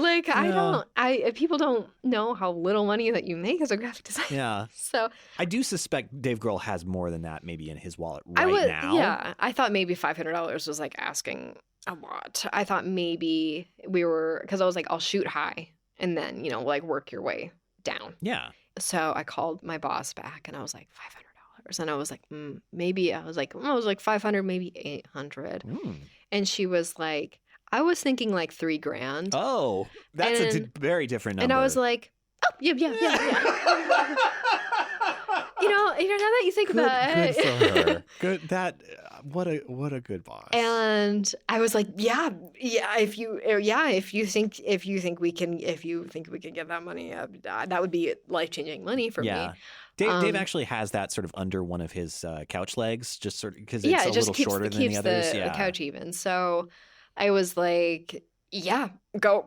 Like, people don't know how little money that you make as a graphic designer. Yeah. So I do suspect Dave Grohl has more than that maybe in his wallet now. Yeah. I thought maybe $500 was like asking a lot. I thought maybe because I was like, I'll shoot high and then, like work your way down. Yeah. So I called my boss back and I was like, $500. And I was like, maybe, I was like 500, maybe 800. And she was like, I was thinking like 3,000. Oh, that's very different number. And I was like, oh, yeah. Now that you think about it. Good for her. What a good boss. And I was like, yeah, if you think we can get that money, that would be life-changing money for me. Dave actually has that sort of under one of his couch legs, just sort of because it's a little shorter than the others. The couch even. So I was like, go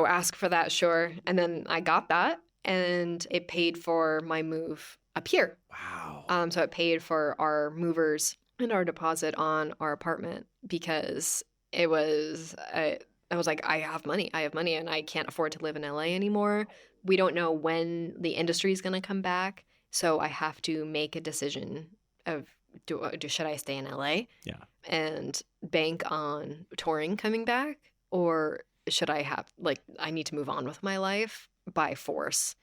ask for that, sure. And then I got that, and it paid for my move up here. Wow. So it paid for our movers and our deposit on our apartment, because it was I was like, I have money and I can't afford to live in LA anymore. We don't know when the industry is going to come back, so I have to make a decision of should I stay in LA and bank on touring coming back, or should I I need to move on with my life by force.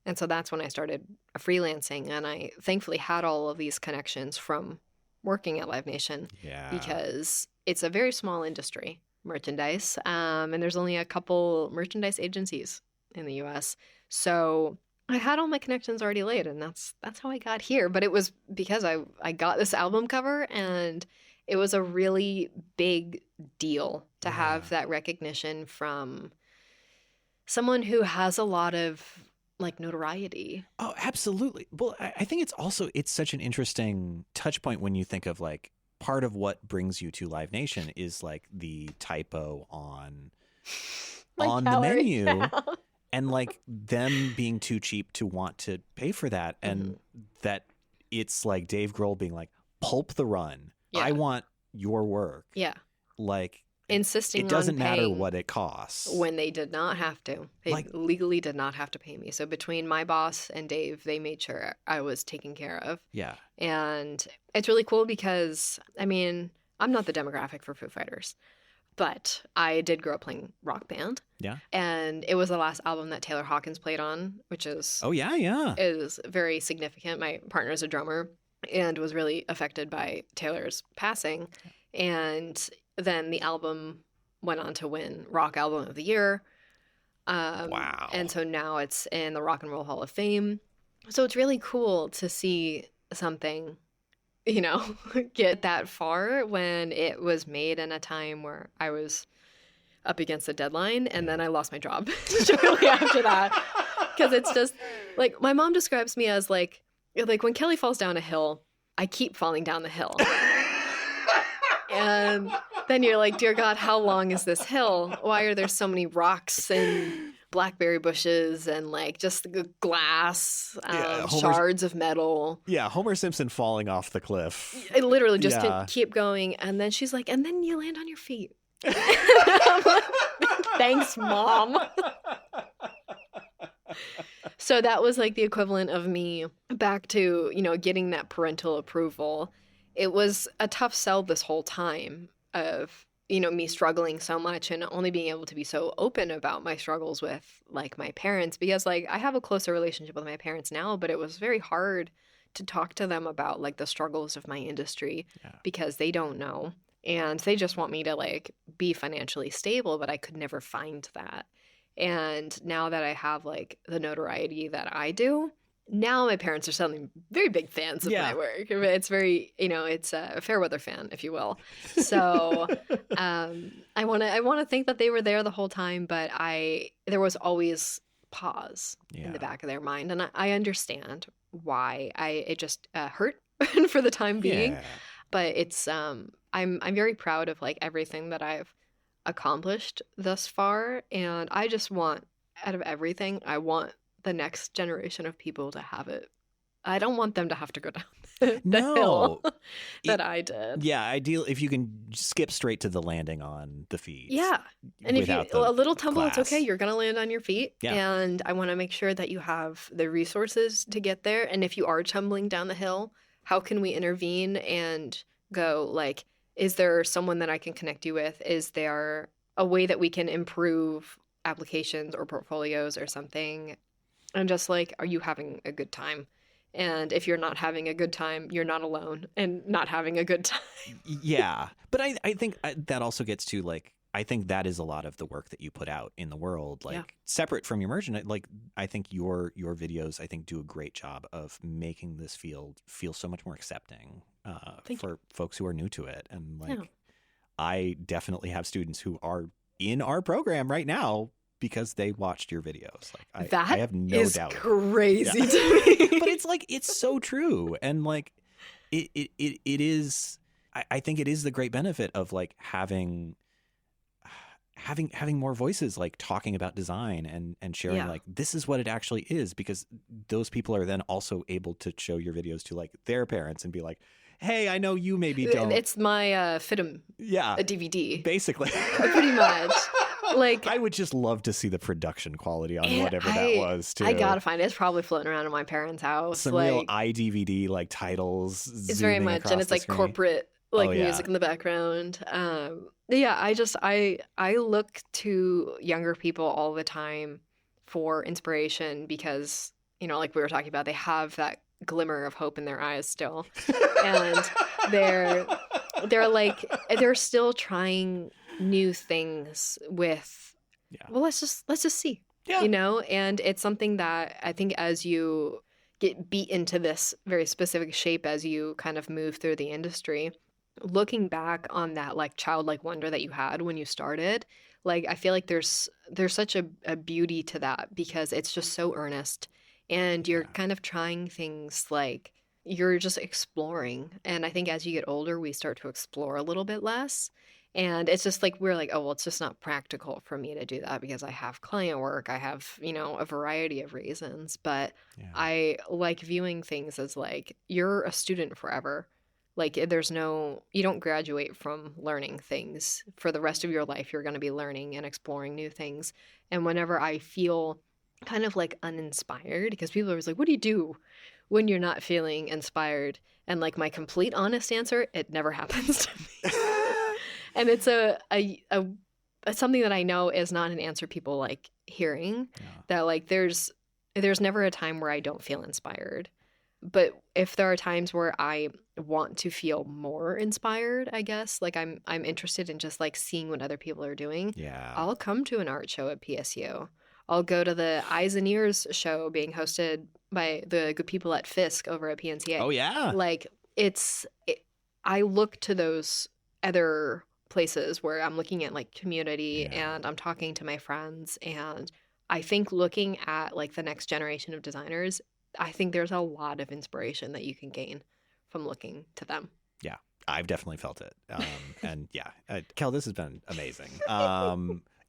And so that's when I started freelancing, and I thankfully had all of these connections from working at Live Nation, because it's a very small industry, merchandise, and there's only a couple merchandise agencies in the US. So I had all my connections already laid, and that's how I got here. But it was because I got this album cover, and it was a really big deal to have that recognition from someone who has a lot of notoriety. Oh, absolutely. Well, I think it's such an interesting touch point when you think of part of what brings you to Live Nation is the typo on the menu and them being too cheap to want to pay for that. And that it's Dave Grohl being pulp the run. I want your work. Yeah. Insisting it doesn't matter what it costs, when they did not have to. They legally did not have to pay me. So between my boss and Dave, they made sure I was taken care of. Yeah. And it's really cool because, I'm not the demographic for Foo Fighters, but I did grow up playing rock band. Yeah. And it was the last album that Taylor Hawkins played on, which is is very significant. My partner is a drummer and was really affected by Taylor's passing. And then the album went on to win Rock Album of the Year. Wow. And so now it's in the Rock and Roll Hall of Fame. So it's really cool to see something, get that far when it was made in a time where I was up against a deadline, and then I lost my job shortly after that. Because it's just, my mom describes me as when Kelly falls down a hill, I keep falling down the hill. And then you're like, dear God, how long is this hill? Why are there so many rocks and blackberry bushes and just glass, shards of metal? Yeah, Homer Simpson falling off the cliff. I literally just can keep going. And then she's like, and then you land on your feet. Thanks, Mom. So that was the equivalent of me back to, getting that parental approval. It was a tough sell this whole time of, me struggling so much and only being able to be so open about my struggles with my parents, because I have a closer relationship with my parents now, but it was very hard to talk to them about the struggles of my industry because they don't know. And they just want me to be financially stable, but I could never find that. And now that I have the notoriety that I do, now my parents are suddenly very big fans of my work. It's very, it's a fair weather fan, if you will. So I want to think that they were there the whole time, but there was always pause in the back of their mind, and I understand why. It just hurt for the time being, but it's I'm very proud of everything that I've accomplished thus far, and I just want, out of everything, I want the next generation of people to have it. I don't want them to have to go down the hill that I did. Yeah, ideal if you can skip straight to the landing on the feet. Yeah. And if you a little tumble, glass. It's okay. You're going to land on your feet. Yeah. And I want to make sure that you have the resources to get there. And if you are tumbling down the hill, how can we intervene and go is there someone that I can connect you with? Is there a way that we can improve applications or portfolios or something? And just like, are you having a good time? And if you're not having a good time, you're not alone and not having a good time. Yeah. But I think that also gets to like, I think that is a lot of the work that you put out in the world, like separate from your merch. Like, I think your videos, I think, do a great job of making this field feel so much more accepting for folks who are new to it. And like, I definitely have students who are in our program right now because they watched your videos. Like, I have no doubt. That is crazy to me. But it's like, it's so true. And like, it is, I think it is the great benefit of like having more voices like talking about design and sharing like this is what it actually is, because those people are then also able to show your videos to like their parents and be like, hey, I know you maybe don't. It's my Fitum a DVD. Basically. Pretty much. Like, I would just love to see the production quality on whatever that was too. I gotta find it. It's probably floating around in my parent's house. Some like, real iDVD like titles. It's very much, and it's like screen. Corporate like music in the background. I look to younger people all the time for inspiration because, you know, like we were talking about, they have that glimmer of hope in their eyes still. And they're still trying new things with well, let's just see. You know, and it's something that I think as you get beat into this very specific shape as you kind of move through the industry, looking back on that like childlike wonder that you had when you started, like I feel like there's such a beauty to that because it's just so earnest and you're kind of trying things, like you're just exploring. And I think as you get older, we start to explore a little bit less. And it's just like, we're like, oh, well, it's just not practical for me to do that because I have client work. I have, you know, a variety of reasons. But I like viewing things as like, you're a student forever. Like you don't graduate from learning things. For the rest of your life, you're going to be learning and exploring new things. And whenever I feel kind of like uninspired, because people are always like, what do you do when you're not feeling inspired? And like my complete honest answer, it never happens to me. And it's something that I know is not an answer people like hearing, that like there's never a time where I don't feel inspired. But if there are times where I want to feel more inspired, I guess, like I'm interested in just like seeing what other people are doing. I'll come to an art show at PSU. I'll go to the Eyes and Ears show being hosted by the good people at Fisk over at PNCA. Oh yeah. Like I look to those other places where I'm looking at like community and I'm talking to my friends, and I think looking at like the next generation of designers, I think there's a lot of inspiration that you can gain from looking to them. Yeah, I've definitely felt it. And Kel, this has been amazing.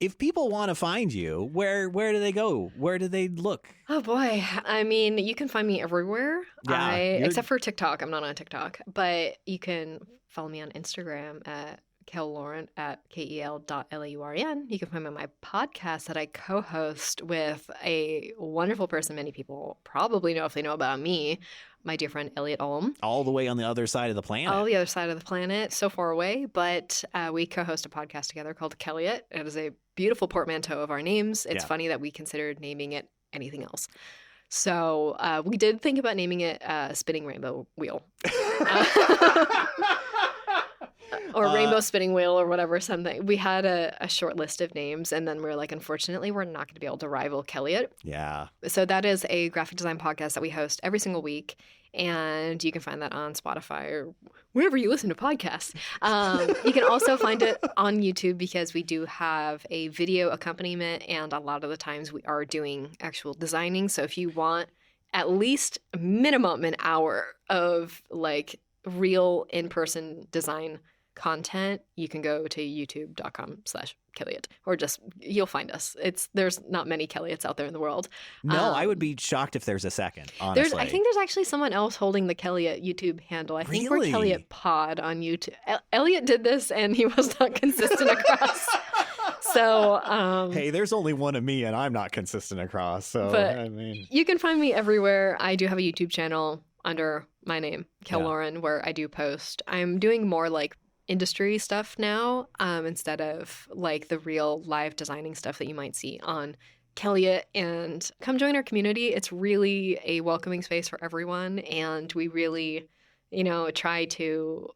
If people want to find you, where do they go? Where do they look? Oh boy. I mean, you can find me everywhere. Except for TikTok. I'm not on TikTok. But you can follow me on Instagram at KelLauren at KEL.LAUREN. You can find me on my podcast that I co-host with a wonderful person many people probably know if they know about me, my dear friend Elliot Ulm. All the way on the other side of the planet. All the other side of the planet, so far away. But we co-host a podcast together called Kelliot. It is a beautiful portmanteau of our names. It's funny that we considered naming it anything else. So we did think about naming it Spinning Rainbow Wheel. Or Rainbow Spinning Wheel or whatever, something. We had a short list of names, and then we were like, unfortunately, we're not going to be able to rival Kelliot. Yeah. So that is a graphic design podcast that we host every single week, and you can find that on Spotify or wherever you listen to podcasts. You can also find it on YouTube because we do have a video accompaniment, and a lot of the times we are doing actual designing. So if you want at least minimum an hour of like real in-person design content, you can go to youtube.com/Kelliot, or just you'll find us. There's not many Kelliots out there in the world. No, I would be shocked if there's a second, honestly. I think there's actually someone else holding the Kelliot YouTube handle. I think we're Kelliot Pod on YouTube. Elliot did this and he was not consistent across. So hey, there's only one of me and I'm not consistent across. So I mean, you can find me everywhere. I do have a YouTube channel under my name, KelLauren, where I do post. I'm doing more like industry stuff now, instead of like the real live designing stuff that you might see on Kelliot and come join our community. It's really a welcoming space for everyone. And we really, try to,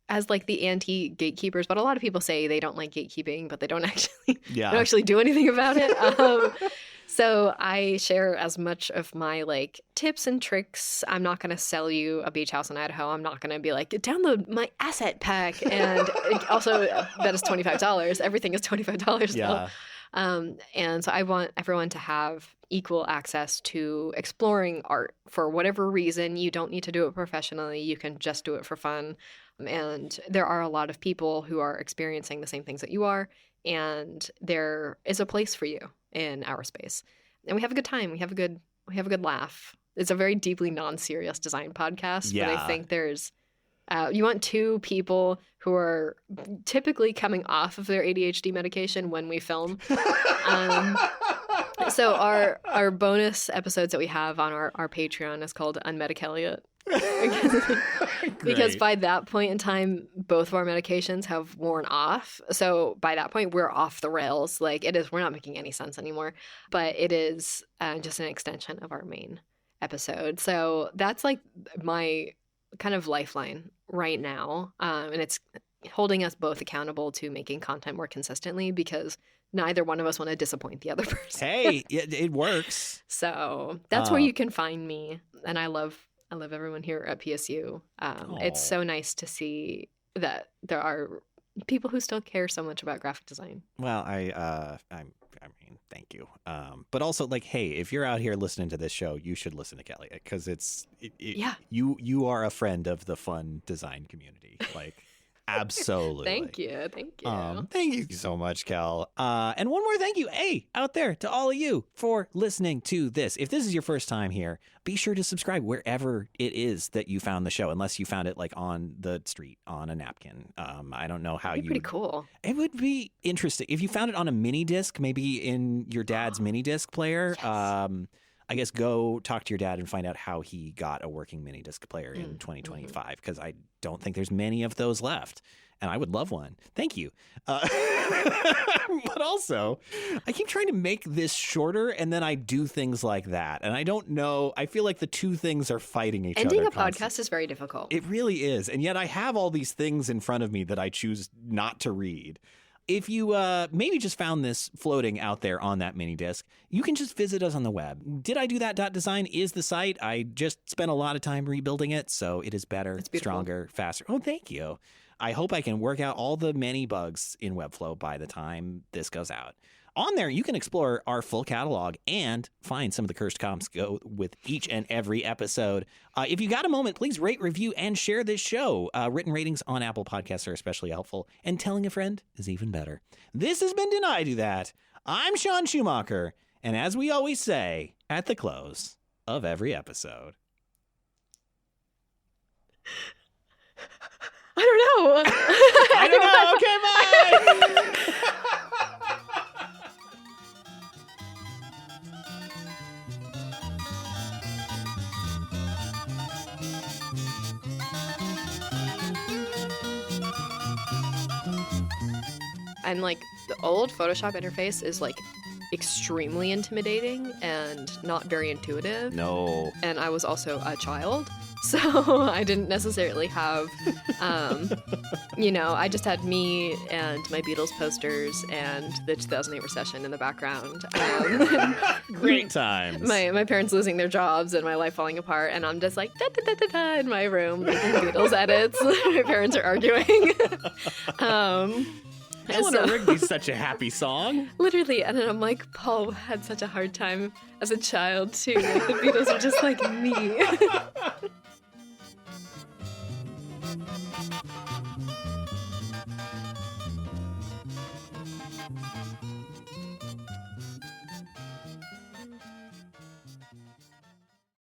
as like the anti-gatekeepers, but a lot of people say they don't like gatekeeping, but they don't actually do anything about it. So I share as much of my like tips and tricks. I'm not going to sell you a beach house in Idaho. I'm not going to be like, download my asset pack. And also that is $25. Everything is $25 Yeah. And so I want everyone to have equal access to exploring art for whatever reason. You don't need to do it professionally. You can just do it for fun. And there are a lot of people who are experiencing the same things that you are. And there is a place for you in our space. And we have a good time. We have a good laugh. It's a very deeply non-serious design podcast. Yeah. But I think there's you want two people who are typically coming off of their ADHD medication when we film. So our bonus episodes that we have on our Patreon is called Unmedic Elliot. Because by that point in time, both of our medications have worn off. So by that point, we're off the rails. Like we're not making any sense anymore. But it is just an extension of our main episode. So that's like my kind of lifeline right now. And it's holding us both accountable to making content more consistently because neither one of us want to disappoint the other person. Hey, it works. So that's where you can find me. And I love everyone here at PSU. It's so nice to see that there are people who still care so much about graphic design. Well, I mean, thank you. But also, like, hey, if you're out here listening to this show, you should listen to Kelly because you are a friend of the fun design community. Like, absolutely. Thank you. Thank you so much, Kel. And one more thank you, out there to all of you for listening to this. If this is your first time here, be sure to subscribe wherever it is that you found the show, unless you found it like on the street on a napkin. I don't know how That'd be pretty cool. It would be interesting if you found it on a mini disc, maybe in your dad's mini disc player. Yes. I guess go talk to your dad and find out how he got a working mini disc player in 2025, because I don't think there's many of those left. And I would love one. Thank you. But also, I keep trying to make this shorter, and then I do things like that. And I don't know. I feel like the two things are fighting each other. Ending a podcast is very difficult. It really is. And yet I have all these things in front of me that I choose not to read. If you maybe just found this floating out there on that mini disc, you can just visit us on the web. Dididothat.design is the site. I just spent a lot of time rebuilding it, so it is better, stronger, faster. Oh, thank you. I hope I can work out all the many bugs in Webflow by the time this goes out. On there, you can explore our full catalog and find some of the cursed comps go with each and every episode. If you got a moment, please rate, review, and share this show. Written ratings on Apple Podcasts are especially helpful, and telling a friend is even better. This has been Did I Do That? I'm Sean Schumacher, and as we always say at the close of every episode, I don't know. I don't know. Okay, bye. And like the old Photoshop interface is like extremely intimidating and not very intuitive. No. And I was also a child, so I didn't necessarily have, I just had me and my Beatles posters and the 2008 recession in the background. Great times. My parents losing their jobs and my life falling apart, and I'm just like da-da-da-da-da in my room making Beatles edits. My parents are arguing. Eleanor Rigby's such a happy song. Literally, and then I'm like, Paul had such a hard time as a child too. Like, the Beatles are just like me.